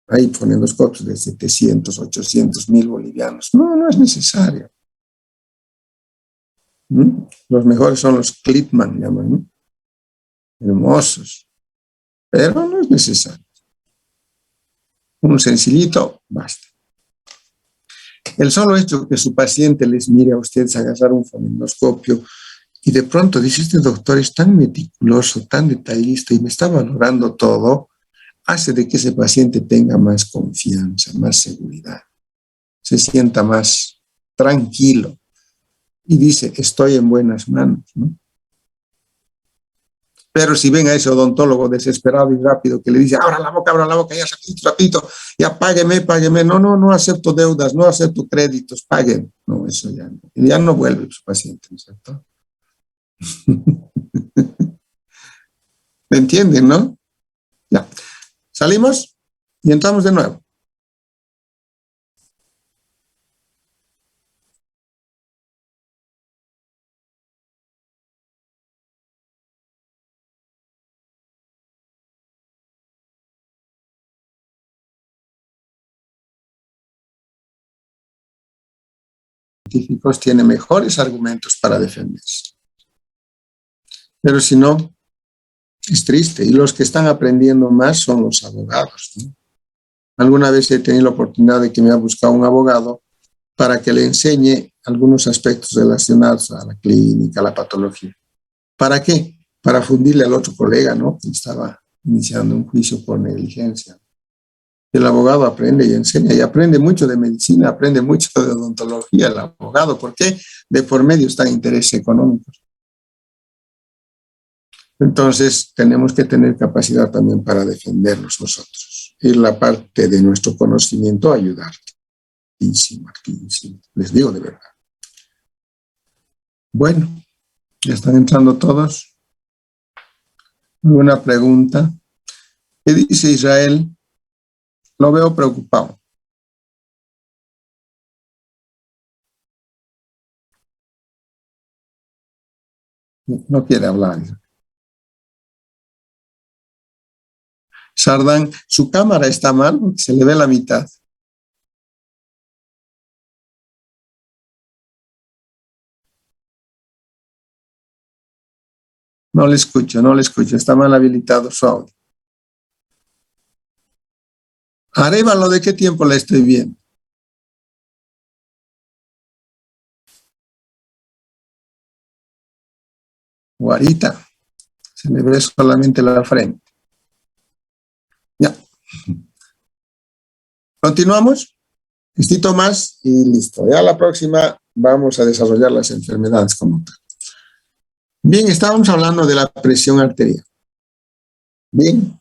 Hay fonendoscopios de 700, 800, 1000 bolivianos. No es necesario. Los mejores son los Clipman, llaman, ¿no? Hermosos. Pero no es necesario. Un sencillito, basta. El solo hecho que su paciente les mire a ustedes agarrar un fonendoscopio y de pronto dice, este doctor es tan meticuloso, tan detallista y me está valorando todo, hace de que ese paciente tenga más confianza, más seguridad, se sienta más tranquilo y dice, estoy en buenas manos, ¿no? Pero si ven a ese odontólogo desesperado y rápido que le dice, abra la boca, ya rapidito, ya págueme, no acepto deudas, no acepto créditos, paguen. No, eso ya no vuelve su paciente, ¿no es cierto? ¿Me entienden, no? Ya. Salimos y entramos de nuevo. Científicos tienen mejores argumentos para defenderse. Pero si no, es triste. Y los que están aprendiendo más son los abogados, ¿no? Alguna vez he tenido la oportunidad de que me ha buscado un abogado para que le enseñe algunos aspectos relacionados a la clínica, a la patología. ¿Para qué? Para fundirle al otro colega, ¿no? Que estaba iniciando un juicio por negligencia. El abogado aprende y enseña, y aprende mucho de medicina, aprende mucho de odontología el abogado. ¿Por qué? De por medio están intereses económicos. Entonces, tenemos que tener capacidad también para defendernos nosotros. Y la parte de nuestro conocimiento ayudar. Activísimo. Les digo de verdad. Bueno, ya están entrando todos. ¿Alguna pregunta? ¿Qué dice Israel? Lo veo preocupado. No quiere hablar. Sardán, su cámara está mal porque se le ve la mitad. No le escucho, está mal habilitado su audio. Arévalo, ¿de qué tiempo la estoy viendo? Guarita, se le ve solamente la frente. Ya. Continuamos. Listito más y listo. Ya la próxima vamos a desarrollar las enfermedades como tal. Bien, estábamos hablando de la presión arterial. Bien.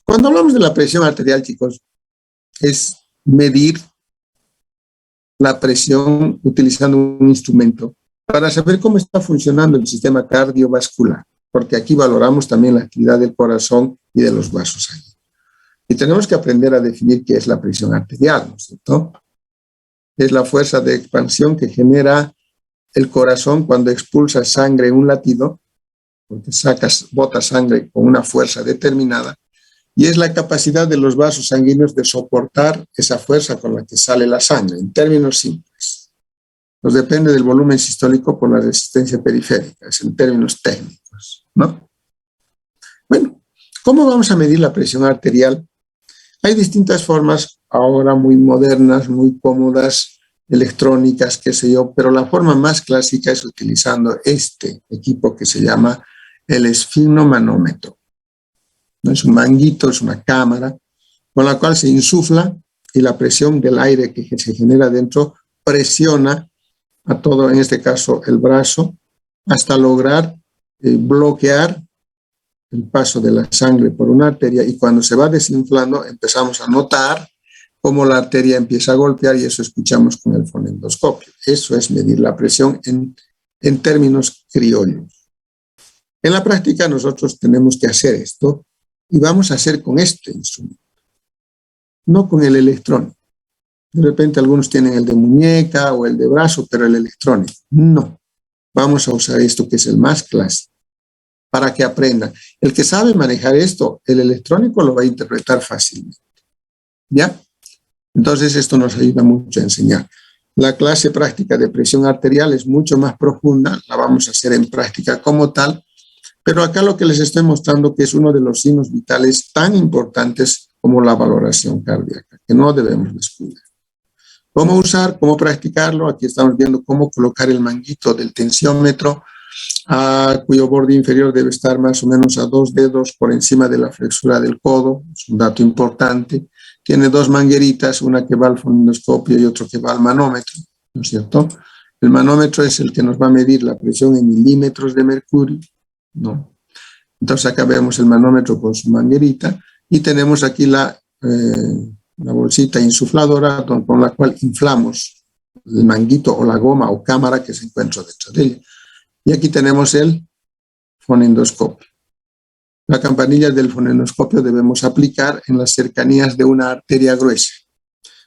Cuando hablamos de la presión arterial, chicos, es medir la presión utilizando un instrumento para saber cómo está funcionando el sistema cardiovascular, porque aquí valoramos también la actividad del corazón y de los vasos sanguíneos. Y tenemos que aprender a definir qué es la presión arterial, ¿no es cierto? Es la fuerza de expansión que genera el corazón cuando expulsa sangre en un latido, porque bota sangre con una fuerza determinada, y es la capacidad de los vasos sanguíneos de soportar esa fuerza con la que sale la sangre, en términos simples. Nos depende del volumen sistólico por la resistencia periférica, es en términos técnicos, ¿no? Bueno, ¿cómo vamos a medir la presión arterial? Hay distintas formas ahora muy modernas, muy cómodas, electrónicas, qué sé yo, pero la forma más clásica es utilizando este equipo que se llama el esfigmomanómetro. No es un manguito, es una cámara con la cual se insufla y la presión del aire que se genera dentro presiona a todo, en este caso el brazo, hasta lograr bloquear el paso de la sangre por una arteria, y cuando se va desinflando empezamos a notar cómo la arteria empieza a golpear, y eso escuchamos con el fonendoscopio. Eso es medir la presión en términos criollos. En la práctica nosotros tenemos que hacer esto y vamos a hacer con este instrumento, no con el electrónico. De repente algunos tienen el de muñeca o el de brazo, pero el electrónico no. Vamos a usar esto que es el más clásico para que aprendan. El que sabe manejar esto, el electrónico lo va a interpretar fácilmente. ¿Ya? Entonces esto nos ayuda mucho a enseñar. La clase práctica de presión arterial es mucho más profunda, la vamos a hacer en práctica como tal, pero acá lo que les estoy mostrando que es uno de los signos vitales tan importantes como la valoración cardíaca, que no debemos descuidar. ¿Cómo usar? ¿Cómo practicarlo? Aquí estamos viendo cómo colocar el manguito del tensiómetro, cuyo borde inferior debe estar más o menos a 2 dedos por encima de la flexura del codo. Es un dato importante. Tiene 2 mangueritas, una que va al fonendoscopio y otra que va al manómetro, ¿no es cierto? El manómetro es el que nos va a medir la presión en milímetros de mercurio, ¿no? Entonces acá vemos el manómetro con su manguerita y tenemos aquí la bolsita insufladora con la cual inflamos el manguito o la goma o cámara que se encuentra dentro de ella. Y aquí tenemos el fonendoscopio. La campanilla del fonendoscopio debemos aplicar en las cercanías de una arteria gruesa.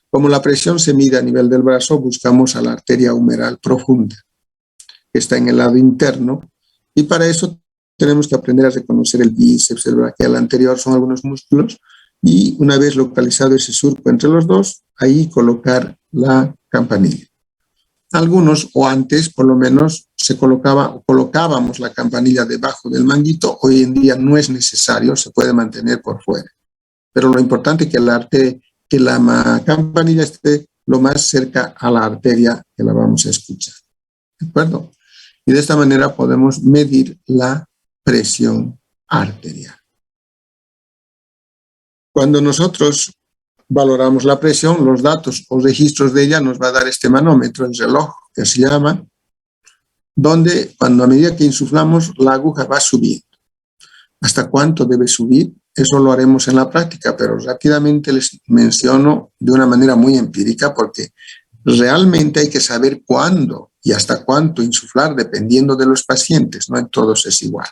Como la presión se mide a nivel del brazo, buscamos a la arteria humeral profunda, que está en el lado interno, y para eso tenemos que aprender a reconocer el bíceps, el braquial anterior, son algunos músculos, y una vez localizado ese surco entre los dos, ahí colocar la campanilla. Algunos, o antes por lo menos, colocábamos la campanilla debajo del manguito. Hoy en día no es necesario, se puede mantener por fuera. Pero lo importante es que la campanilla esté lo más cerca a la arteria que la vamos a escuchar. ¿De acuerdo? Y de esta manera podemos medir la presión arterial. Cuando nosotros valoramos la presión, los datos o registros de ella nos va a dar este manómetro, el reloj que se llama, donde cuando a medida que insuflamos la aguja va subiendo. ¿Hasta cuánto debe subir? Eso lo haremos en la práctica, pero rápidamente les menciono de una manera muy empírica porque realmente hay que saber cuándo y hasta cuánto insuflar dependiendo de los pacientes, no en todos es igual.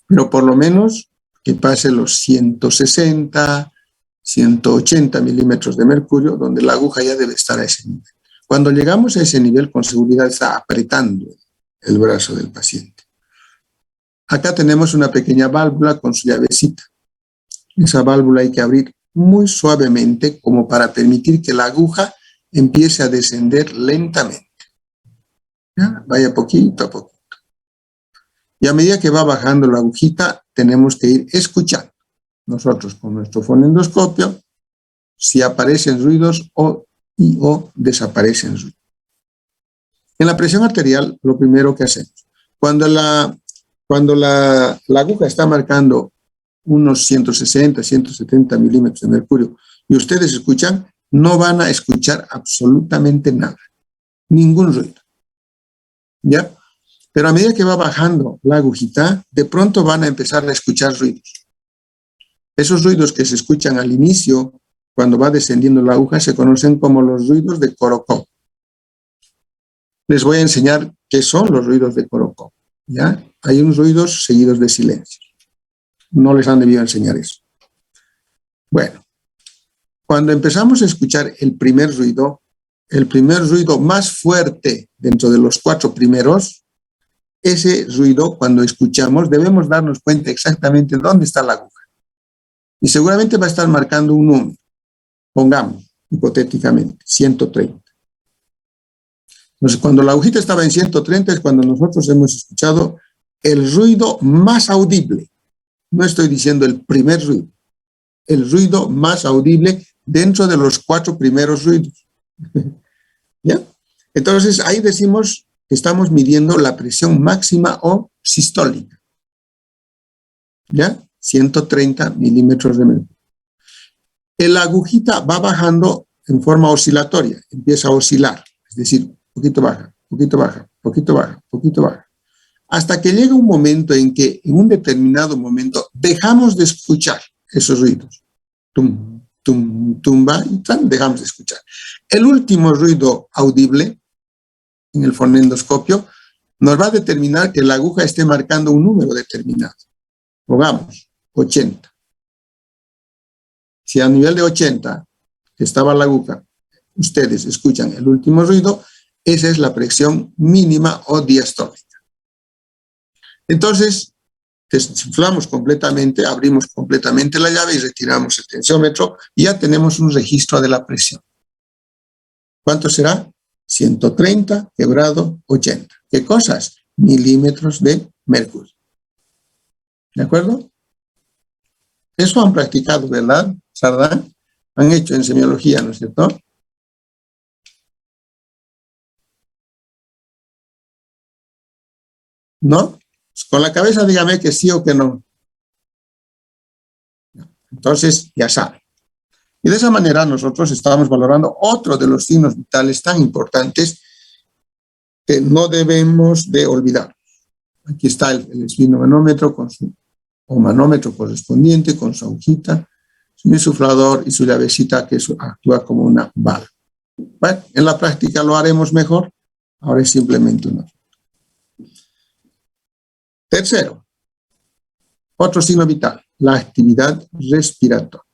Pero por lo menos que pase los 160, 180 milímetros de mercurio, donde la aguja ya debe estar a ese nivel. Cuando llegamos a ese nivel, con seguridad está apretando el brazo del paciente. Acá tenemos una pequeña válvula con su llavecita. Esa válvula hay que abrir muy suavemente como para permitir que la aguja empiece a descender lentamente. ¿Ya? Vaya poquito a poquito. Y a medida que va bajando la agujita, tenemos que ir escuchando. Nosotros con nuestro fonendoscopio, si aparecen ruidos o desaparecen ruidos. En la presión arterial, lo primero que hacemos, cuando la aguja está marcando unos 160, 170 milímetros de mercurio, y ustedes escuchan, no van a escuchar absolutamente nada, ningún ruido, ¿ya? Pero a medida que va bajando la agujita, de pronto van a empezar a escuchar ruidos. Esos ruidos que se escuchan al inicio, cuando va descendiendo la aguja, se conocen como los ruidos de Corocó. Les voy a enseñar qué son los ruidos de Corocó, ¿ya? Hay unos ruidos seguidos de silencio. No les han debido enseñar eso. Bueno, cuando empezamos a escuchar el primer ruido más fuerte dentro de los 4 primeros, ese ruido, cuando escuchamos, debemos darnos cuenta exactamente dónde está la aguja. Y seguramente va a estar marcando un número. Pongamos, hipotéticamente, 130. Entonces, cuando la agujita estaba en 130 es cuando nosotros hemos escuchado el ruido más audible. No estoy diciendo el primer ruido, el ruido más audible dentro de los 4 primeros ruidos. ¿Ya? Entonces, ahí decimos que estamos midiendo la presión máxima o sistólica. ¿Ya? 130 milímetros de mercurio. La agujita va bajando en forma oscilatoria, empieza a oscilar, es decir, poquito baja, poquito baja, poquito baja, poquito baja, hasta que llega un momento en que, en un determinado momento, dejamos de escuchar esos ruidos. Tum, tum, tumba, y dejamos de escuchar. El último ruido audible, en el fonendoscopio, nos va a determinar que la aguja esté marcando un número determinado. Pongamos, 80. Si a nivel de 80 estaba la aguja, ustedes escuchan el último ruido, esa es la presión mínima o diastólica. Entonces, desinflamos completamente, abrimos completamente la llave y retiramos el tensiómetro y ya tenemos un registro de la presión. ¿Cuánto será? 130 quebrado 80. ¿Qué cosas? Milímetros de mercurio. ¿De acuerdo? Eso han practicado, ¿verdad, Sardán? Han hecho en semiología, ¿no es cierto? ¿No? Con la cabeza dígame que sí o que no. Entonces, ya saben. Y de esa manera nosotros estamos valorando otro de los signos vitales tan importantes que no debemos de olvidar. Aquí está el esfigmomanómetro con su o manómetro correspondiente, con su agujita, su insuflador y su llavecita que actúa como una bala. Bueno, en la práctica lo haremos mejor, ahora es simplemente una. Tercero, otro signo vital, la actividad respiratoria.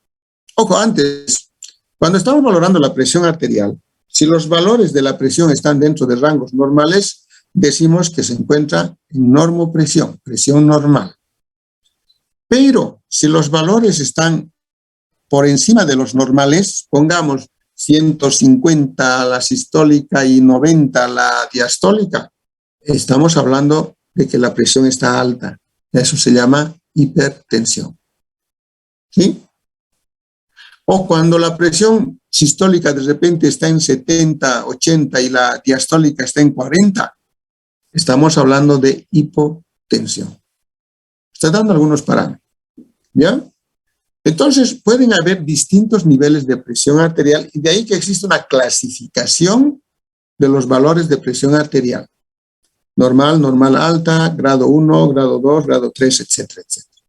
Ojo, antes, cuando estamos valorando la presión arterial, si los valores de la presión están dentro de rangos normales, decimos que se encuentra en normopresión, presión normal. Pero si los valores están por encima de los normales, pongamos 150 la sistólica y 90 la diastólica, estamos hablando de que la presión está alta. Eso se llama hipertensión. ¿Sí? O cuando la presión sistólica de repente está en 70, 80 y la diastólica está en 40, estamos hablando de hipotensión. Está dando algunos parámetros. ¿Ya? Entonces, pueden haber distintos niveles de presión arterial y de ahí que existe una clasificación de los valores de presión arterial. Normal, normal alta, grado 1, grado 2, grado 3, etcétera, etcétera.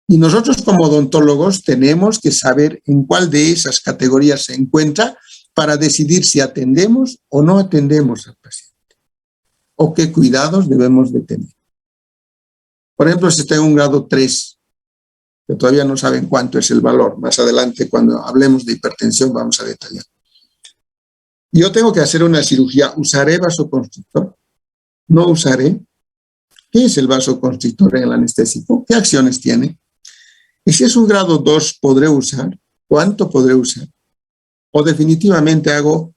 Y nosotros como odontólogos tenemos que saber en cuál de esas categorías se encuentra para decidir si atendemos o no atendemos al paciente. O qué cuidados debemos de tener. Por ejemplo, si está en un grado 3, que todavía no saben cuánto es el valor. Más adelante, cuando hablemos de hipertensión, vamos a detallar. Yo tengo que hacer una cirugía. ¿Usaré vasoconstrictor? ¿No usaré? ¿Qué es el vasoconstrictor en el anestésico? ¿Qué acciones tiene? Y si es un grado 2, ¿podré usar? ¿Cuánto podré usar? O definitivamente hago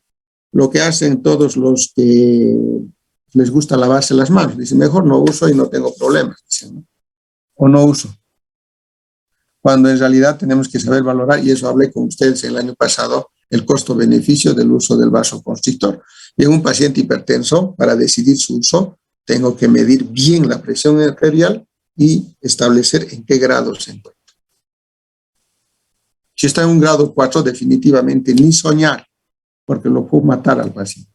lo que hacen todos los que les gusta lavarse las manos. Dicen, mejor no uso y no tengo problemas. Dicen, ¿no? O no uso. Cuando en realidad tenemos que saber valorar, y eso hablé con ustedes el año pasado, el costo-beneficio del uso del vasoconstrictor. Y en un paciente hipertenso, para decidir su uso, tengo que medir bien la presión arterial y establecer en qué grado se encuentra. Si está en un grado 4, definitivamente ni soñar, porque lo puede matar al paciente.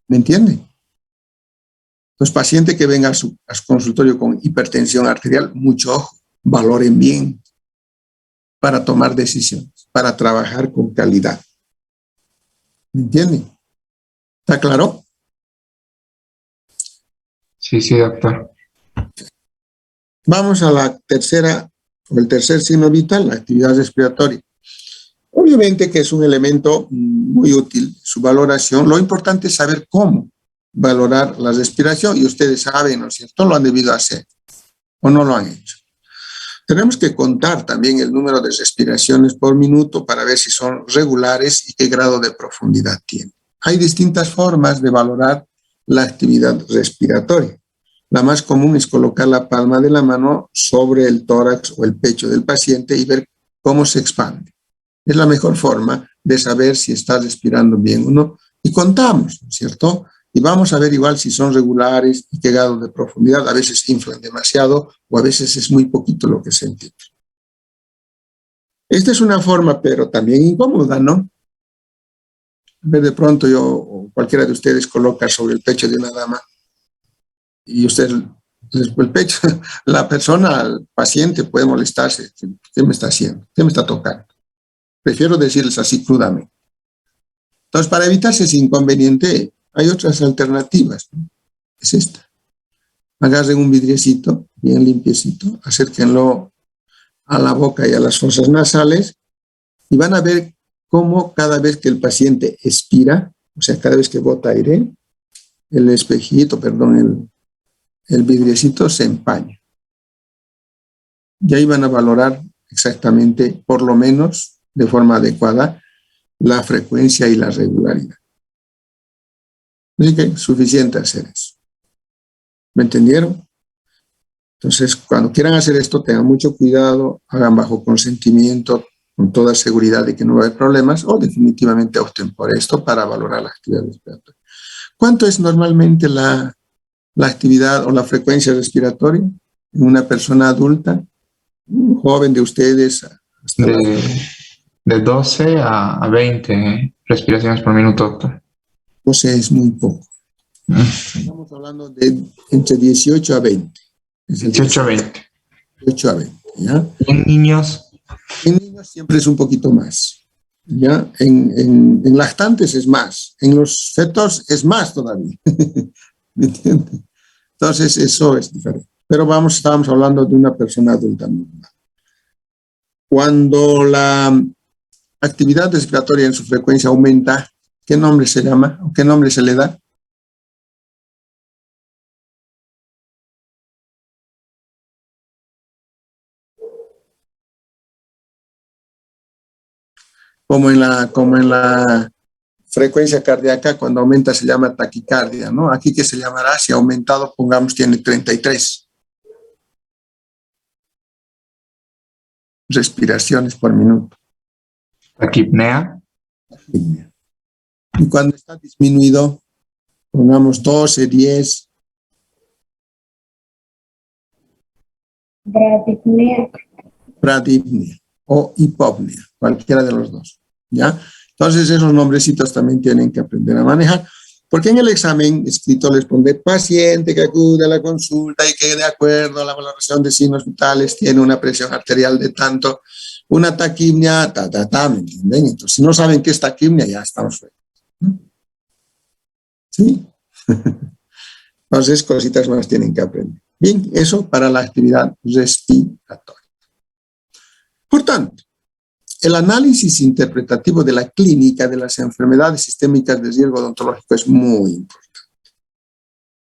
¿Me entienden? Los pacientes que vengan a su consultorio con hipertensión arterial, mucho ojo, valoren bien para tomar decisiones, para trabajar con calidad. ¿Me entienden? ¿Está claro? Sí, doctor. Vamos a la tercera, o el tercer signo vital, la actividad respiratoria. Obviamente que es un elemento muy útil, su valoración. Lo importante es saber cómo valorar la respiración, y ustedes saben, ¿no es cierto?, lo han debido hacer o no lo han hecho. Tenemos que contar también el número de respiraciones por minuto para ver si son regulares y qué grado de profundidad tienen. Hay distintas formas de valorar la actividad respiratoria. La más común es colocar la palma de la mano sobre el tórax o el pecho del paciente y ver cómo se expande. Es la mejor forma de saber si está respirando bien o no. Y contamos, ¿no es cierto? Y vamos a ver igual si son regulares y qué grado de profundidad. A veces inflan demasiado o a veces es muy poquito lo que sentimos. Esta es una forma, pero también incómoda, ¿no? En vez de pronto yo o cualquiera de ustedes coloca sobre el pecho de una dama y usted, el pecho, la persona, el paciente puede molestarse. ¿Qué me está haciendo? ¿Qué me está tocando? Prefiero decirles así crudamente. Entonces, para evitarse ese inconveniente, hay otras alternativas, ¿no? Es esta. Agarren un vidriecito bien limpiecito, acérquenlo a la boca y a las fosas nasales y van a ver cómo cada vez que el paciente expira, o sea, cada vez que bota aire, el espejito, perdón, el vidriecito se empaña. Y ahí van a valorar exactamente, por lo menos de forma adecuada, la frecuencia y la regularidad. Así que es suficiente hacer eso. ¿Me entendieron? Entonces, cuando quieran hacer esto, tengan mucho cuidado, hagan bajo consentimiento, con toda seguridad de que no va a haber problemas, o definitivamente opten por esto para valorar la actividad respiratoria. ¿Cuánto es normalmente la actividad o la frecuencia respiratoria en una persona adulta, un joven de ustedes? De 12 a 20 respiraciones por minuto, doctor. O sea, es muy poco. Estamos hablando de entre 18 a 20. 18 a 20. 18 a 20, ¿ya? En niños. En niños siempre es un poquito más, ¿ya? En lactantes es más, en los fetos es más todavía. ¿Me entiendes? Entonces, eso es diferente. Pero estábamos hablando de una persona adulta normal. Cuando la actividad respiratoria en su frecuencia aumenta, ¿qué nombre se llama? ¿O qué nombre se le da? Como en la frecuencia cardíaca, cuando aumenta se llama taquicardia, ¿no? Aquí, ¿qué se llamará? Si ha aumentado, pongamos, tiene 33 respiraciones por minuto. Taquipnea. Y cuando está disminuido, pongamos 12, 10. Bradipnea o hipopnea, cualquiera de los dos, ¿ya? Entonces esos nombrecitos también tienen que aprender a manejar, porque en el examen escrito les pone paciente que acude a la consulta y que de acuerdo a la valoración de signos vitales tiene una presión arterial de tanto, una taquipnea, ¿me entienden? Entonces, si no saben qué es taquipnea, ya estamos fuera. ¿Sí? Entonces, cositas más tienen que aprender. Bien, eso para la actividad respiratoria. Por tanto, el análisis interpretativo de la clínica de las enfermedades sistémicas de riesgo odontológico es muy importante.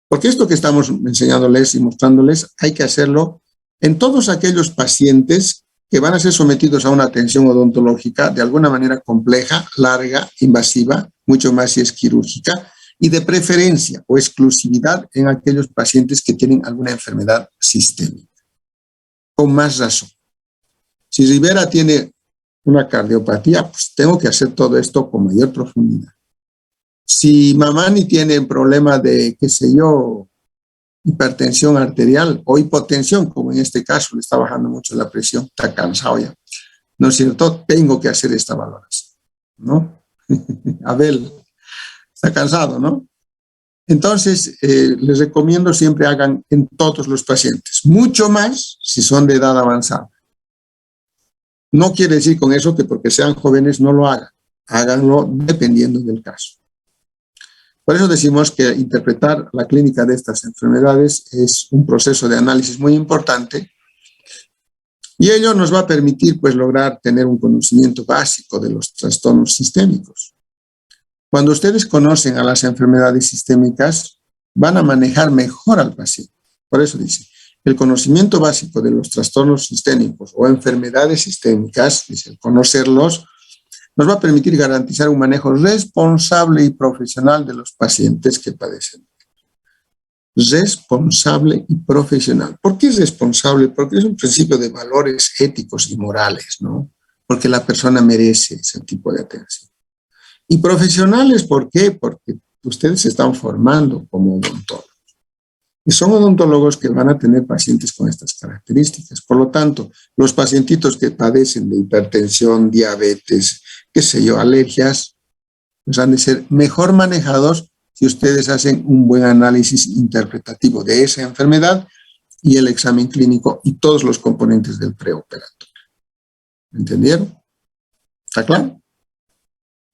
Porque esto que estamos enseñándoles y mostrándoles hay que hacerlo en todos aquellos pacientes que van a ser sometidos a una atención odontológica de alguna manera compleja, larga, invasiva, mucho más si es quirúrgica, y de preferencia o exclusividad en aquellos pacientes que tienen alguna enfermedad sistémica. Con más razón. Si Rivera tiene una cardiopatía, pues tengo que hacer todo esto con mayor profundidad. Si Mamani tiene problema de, qué sé yo, hipertensión arterial o hipotensión, como en este caso le está bajando mucho la presión, está cansado ya, ¿no es cierto? Tengo que hacer esta valoración, ¿no? Abel, está cansado, ¿no? Entonces, les recomiendo siempre hagan en todos los pacientes, mucho más si son de edad avanzada. No quiere decir con eso que porque sean jóvenes no lo hagan, háganlo dependiendo del caso. Por eso decimos que interpretar la clínica de estas enfermedades es un proceso de análisis muy importante y ello nos va a permitir pues lograr tener un conocimiento básico de los trastornos sistémicos. Cuando ustedes conocen a las enfermedades sistémicas, van a manejar mejor al paciente. Por eso dice, el conocimiento básico de los trastornos sistémicos o enfermedades sistémicas, dice, el conocerlos, nos va a permitir garantizar un manejo responsable y profesional de los pacientes que padecen. Responsable y profesional. ¿Por qué es responsable? Porque es un principio de valores éticos y morales, ¿no? Porque la persona merece ese tipo de atención. Y profesionales, ¿por qué? Porque ustedes se están formando como odontólogos. Y son odontólogos que van a tener pacientes con estas características. Por lo tanto, los pacientitos que padecen de hipertensión, diabetes, qué sé yo, alergias, pues han de ser mejor manejados si ustedes hacen un buen análisis interpretativo de esa enfermedad y el examen clínico y todos los componentes del preoperatorio. ¿Entendieron? ¿Está claro?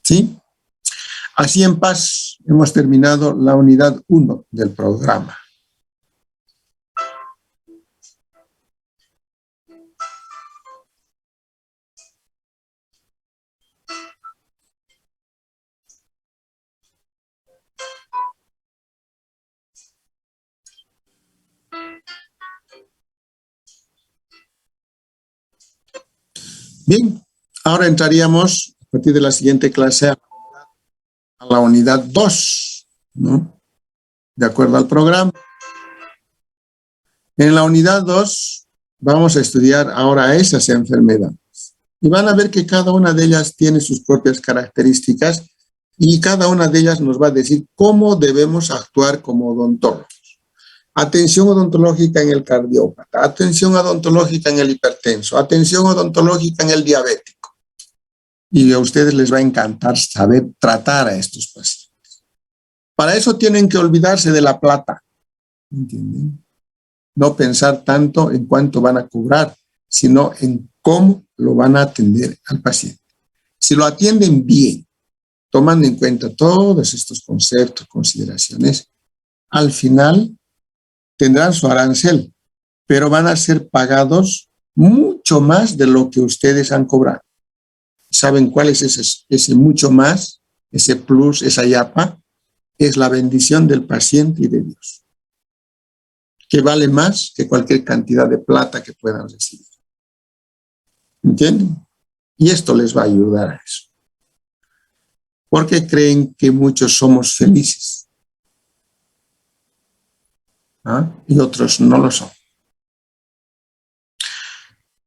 ¿Sí? Así en paz hemos terminado la unidad 1 del programa. Bien, ahora entraríamos a partir de la siguiente clase a la unidad 2, ¿no? De acuerdo al programa. En la unidad 2 vamos a estudiar ahora esas enfermedades. Y van a ver que cada una de ellas tiene sus propias características y cada una de ellas nos va a decir cómo debemos actuar como odontólogos. Atención odontológica en el cardiópata, atención odontológica en el hipertenso, atención odontológica en el diabético. Y a ustedes les va a encantar saber tratar a estos pacientes. Para eso tienen que olvidarse de la plata, ¿entienden? No pensar tanto en cuánto van a cobrar, sino en cómo lo van a atender al paciente. Si lo atienden bien, tomando en cuenta todos estos conceptos, consideraciones, al final tendrán su arancel, pero van a ser pagados mucho más de lo que ustedes han cobrado. ¿Saben cuál es ese mucho más, ese plus, esa yapa? Es la bendición del paciente y de Dios, que vale más que cualquier cantidad de plata que puedan recibir. ¿Entienden? Y esto les va a ayudar a eso. Porque creen que muchos somos felices, ¿ah? Y otros no lo son.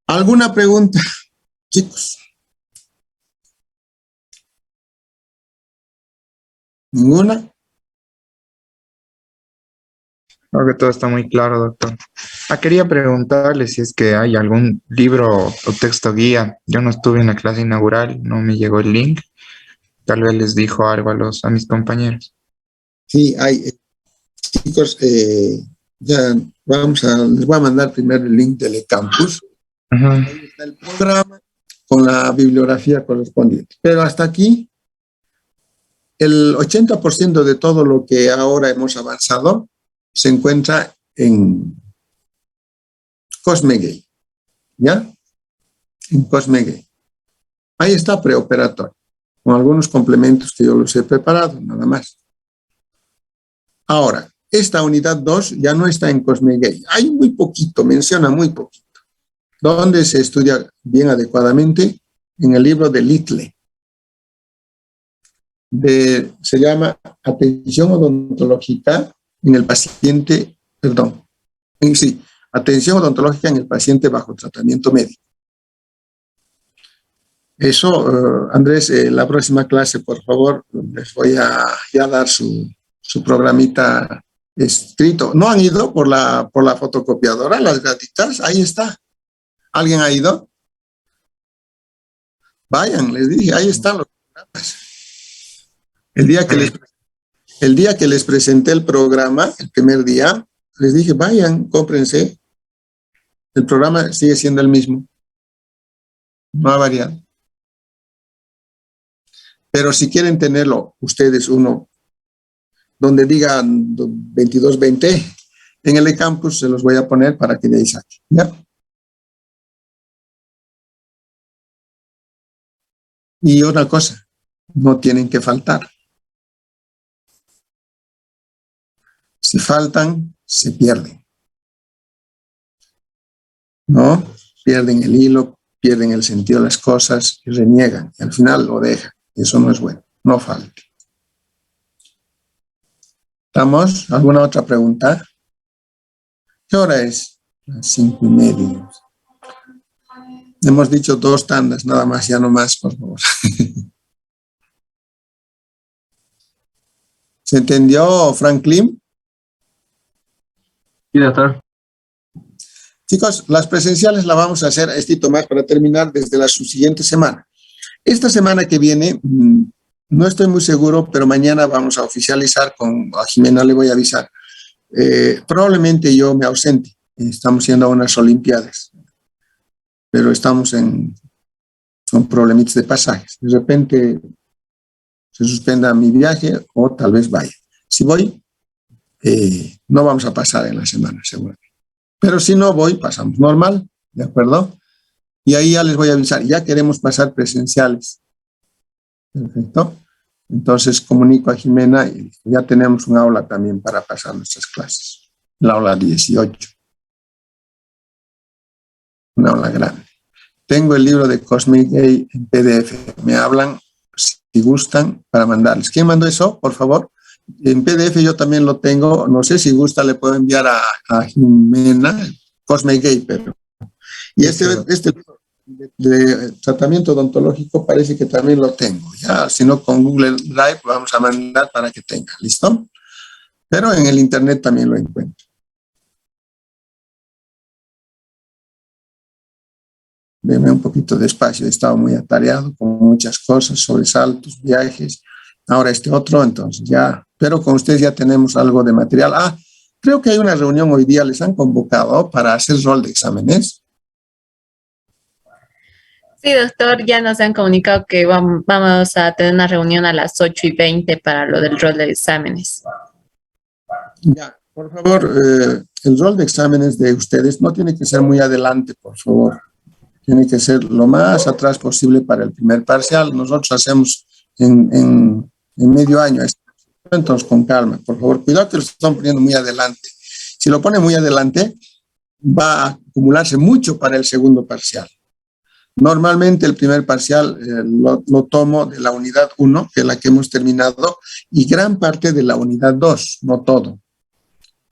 ¿Alguna pregunta, chicos? ¿Ninguna? Creo que todo está muy claro, doctor. Quería preguntarle si es que hay algún libro o texto guía. Yo no estuve en la clase inaugural, no me llegó el link. Tal vez les dijo algo a mis compañeros. Sí, hay. Chicos, ya les voy a mandar primero el link del eCampus. Ahí está el programa con la bibliografía correspondiente. Pero hasta aquí, el 80% de todo lo que ahora hemos avanzado se encuentra en Cosmegay, ¿ya? En Cosmegay. Ahí está preoperatorio, con algunos complementos que yo los he preparado, nada más. Ahora, esta unidad 2 ya no está en Cosmegay. Hay muy poquito, menciona muy poquito. ¿Dónde se estudia bien adecuadamente? En el libro de Little. Se llama Atención odontológica en el paciente, atención odontológica en el paciente bajo tratamiento médico. Eso, Andrés, la próxima clase, por favor, les voy a ya dar su programita escrito. ¿No han ido por la fotocopiadora, las gatitas? Ahí está. ¿Alguien ha ido? Vayan, les dije, ahí están los programas. El día que les presenté el programa, el primer día, les dije, vayan, cómprense. El programa sigue siendo el mismo. No ha variado. Pero si quieren tenerlo, ustedes uno, donde diga 2220, en el eCampus se los voy a poner para que de ahí saquen. ¿Ya? Y una cosa, no tienen que faltar. Si faltan, se pierden. ¿No? Pierden el hilo, pierden el sentido de las cosas y reniegan. Y al final lo dejan. Eso no es bueno. No falte. ¿Estamos? ¿Alguna otra pregunta? ¿Qué hora es? Las 5:30. Hemos dicho 2 tandas, nada más, ya no más, por favor. ¿Se entendió, Franklin? Sí, doctor. Chicos, las presenciales las vamos a hacer, Estito, más para terminar desde la siguiente semana. Esta semana que viene, no estoy muy seguro, pero mañana vamos a oficializar a Jimena le voy a avisar. Probablemente yo me ausente. Estamos yendo a unas olimpiadas, pero estamos son problemitas de pasajes. De repente se suspenda mi viaje o tal vez vaya. Si voy, no vamos a pasar en la semana, seguramente. Pero si no voy, pasamos normal, ¿de acuerdo? Y ahí ya les voy a avisar, ya queremos pasar presenciales. Perfecto. Entonces comunico a Jimena y ya tenemos un aula también para pasar nuestras clases. La aula 18. Una aula grande. Tengo el libro de Cosmic Gay en PDF. Me hablan, si gustan, para mandarles. ¿Quién mandó eso, por favor? En PDF yo también lo tengo. No sé si gusta, le puedo enviar a Jimena, Cosmic Gay, pero... Y este libro de tratamiento odontológico parece que también lo tengo. Ya, si no, con Google Drive vamos a mandar para que tenga. ¿Listo? Pero en el internet también lo encuentro. Deme un poquito de espacio, he estado muy atareado con muchas cosas, sobresaltos, viajes, ahora este otro, entonces ya, pero con ustedes ya tenemos algo de material. Creo que hay una reunión hoy día, les han convocado para hacer rol de exámenes. Sí, doctor, ya nos han comunicado que vamos a tener una reunión a las 8:20 para lo del rol de exámenes. Ya, por favor, el rol de exámenes de ustedes no tiene que ser muy adelante, por favor. Tiene que ser lo más atrás posible para el primer parcial. Nosotros hacemos en medio año. Entonces, con calma, por favor. Cuidado que lo están poniendo muy adelante. Si lo pone muy adelante, va a acumularse mucho para el segundo parcial. Normalmente el primer parcial lo tomo de la unidad 1, que es la que hemos terminado, y gran parte de la unidad 2, no todo.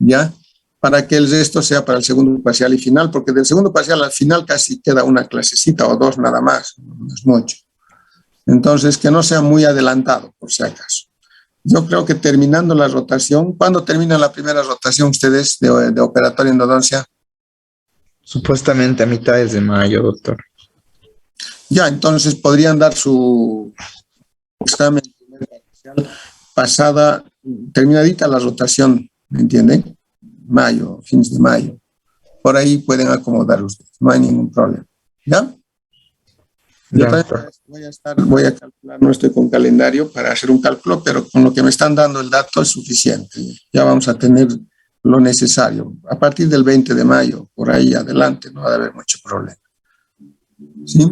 ¿Ya? Para que el resto sea para el segundo parcial y final, porque del segundo parcial al final casi queda una clasecita o 2 nada más, no es mucho. Entonces, que no sea muy adelantado, por si acaso. Yo creo que terminando la rotación, ¿cuándo termina la primera rotación ustedes de operatoria endodoncia? Supuestamente a mitades de mayo, doctor. Ya, entonces podrían dar su examen primer parcial pasada, terminadita la rotación, ¿me entienden? Mayo, fines de mayo. Por ahí pueden acomodar ustedes, no hay ningún problema. ¿Ya? Yo voy a calcular, no estoy con calendario para hacer un cálculo, pero con lo que me están dando el dato es suficiente. Ya vamos a tener lo necesario. A partir del 20 de mayo, por ahí adelante, no va a haber mucho problema. ¿Sí?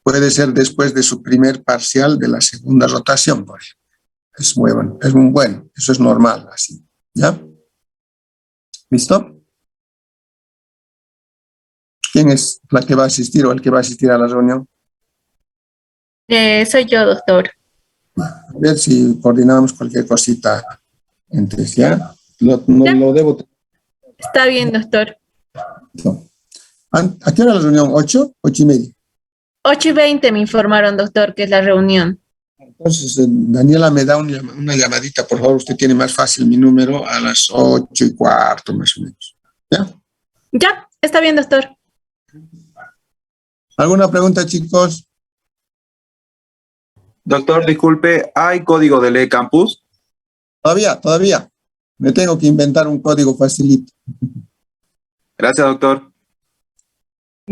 Puede ser después de su primer parcial de la segunda rotación, por ejemplo. Es muy bueno, es muy bueno, eso es normal, así. ¿Ya? ¿Listo? ¿Quién es la que va a asistir o el que va a asistir a la reunión? Soy yo, doctor. A ver si coordinamos cualquier cosita entre ¿ya? Lo debo. Está bien, doctor. ¿A qué hora la reunión? ¿8? 8:30. 8:20 me informaron, doctor, que es la reunión. Entonces, Daniela me da una llamadita, por favor. Usted tiene más fácil mi número a las 8:15, más o menos. ¿Ya? Ya, está bien, doctor. ¿Alguna pregunta, chicos? Doctor, disculpe, ¿hay código de ley campus? Todavía. Me tengo que inventar un código facilito. Gracias, doctor.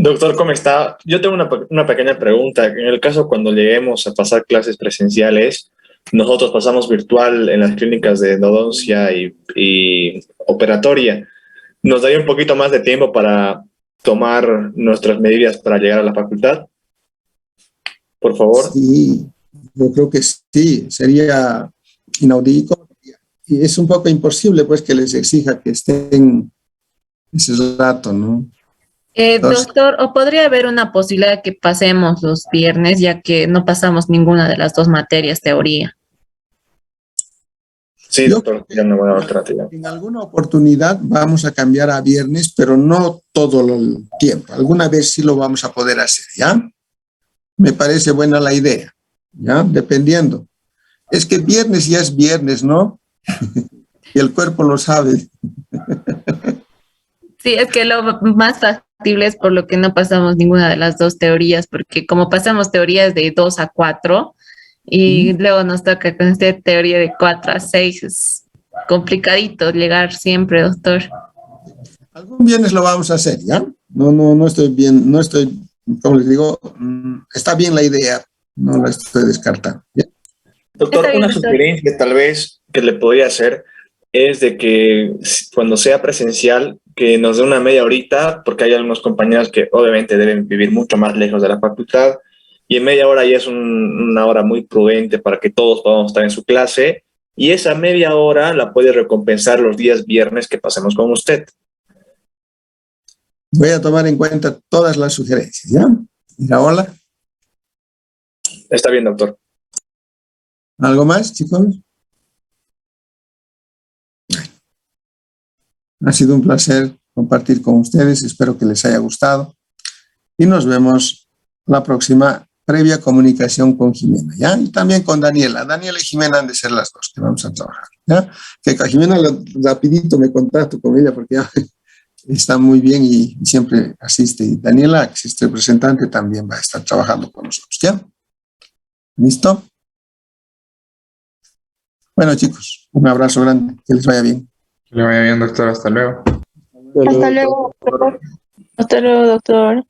Doctor, ¿cómo está? Yo tengo una pequeña pregunta. En el caso cuando lleguemos a pasar clases presenciales, nosotros pasamos virtual en las clínicas de endodoncia y operatoria. ¿Nos daría un poquito más de tiempo para tomar nuestras medidas para llegar a la facultad? Por favor. Sí, yo creo que sí. Sería inaudito. Y es un poco imposible, pues, que les exija que estén ese rato, ¿no? Doctor, ¿o podría haber una posibilidad de que pasemos los viernes, ya que no pasamos ninguna de las dos materias teoría? Sí, Yo doctor, ya no voy a dar alternativa. En alguna oportunidad vamos a cambiar a viernes, pero no todo el tiempo. Alguna vez sí lo vamos a poder hacer, ¿ya? Me parece buena la idea, ¿ya? Dependiendo. Es que viernes ya es viernes, ¿no? Y el cuerpo lo sabe. Sí, es que lo más factible es por lo que no pasamos ninguna de las dos teorías, porque como pasamos teorías de 2 a 4 y luego nos toca con esta teoría de 4 a 6, es complicadito llegar siempre, doctor. Algún viernes lo vamos a hacer, ¿ya? No estoy bien, como les digo, está bien la idea, no la estoy descartando, ¿ya? Doctor, Está bien, una doctor. sugerencia tal vez que le podría hacer es de que cuando sea presencial, que nos dé una media horita, porque hay algunos compañeros que obviamente deben vivir mucho más lejos de la facultad, y en media hora ya es una hora muy prudente para que todos podamos estar en su clase, y esa media hora la puede recompensar los días viernes que pasemos con usted. Voy a tomar en cuenta todas las sugerencias, ¿ya? Mira, hola. Está bien, doctor. ¿Algo más, chicos? Ha sido un placer compartir con ustedes, espero que les haya gustado y nos vemos la próxima previa comunicación con Jimena, ¿ya? Y también con Daniela. Daniela y Jimena han de ser las dos que vamos a trabajar, ¿ya? Que con Jimena rapidito me contacto con ella porque ya está muy bien y siempre asiste. Y Daniela, que es este representante, también va a estar trabajando con nosotros, ¿ya? ¿Listo? Bueno, chicos, un abrazo grande, que les vaya bien. Que le vaya bien, doctor. Hasta luego. Hasta luego, doctor. Hasta luego, doctor.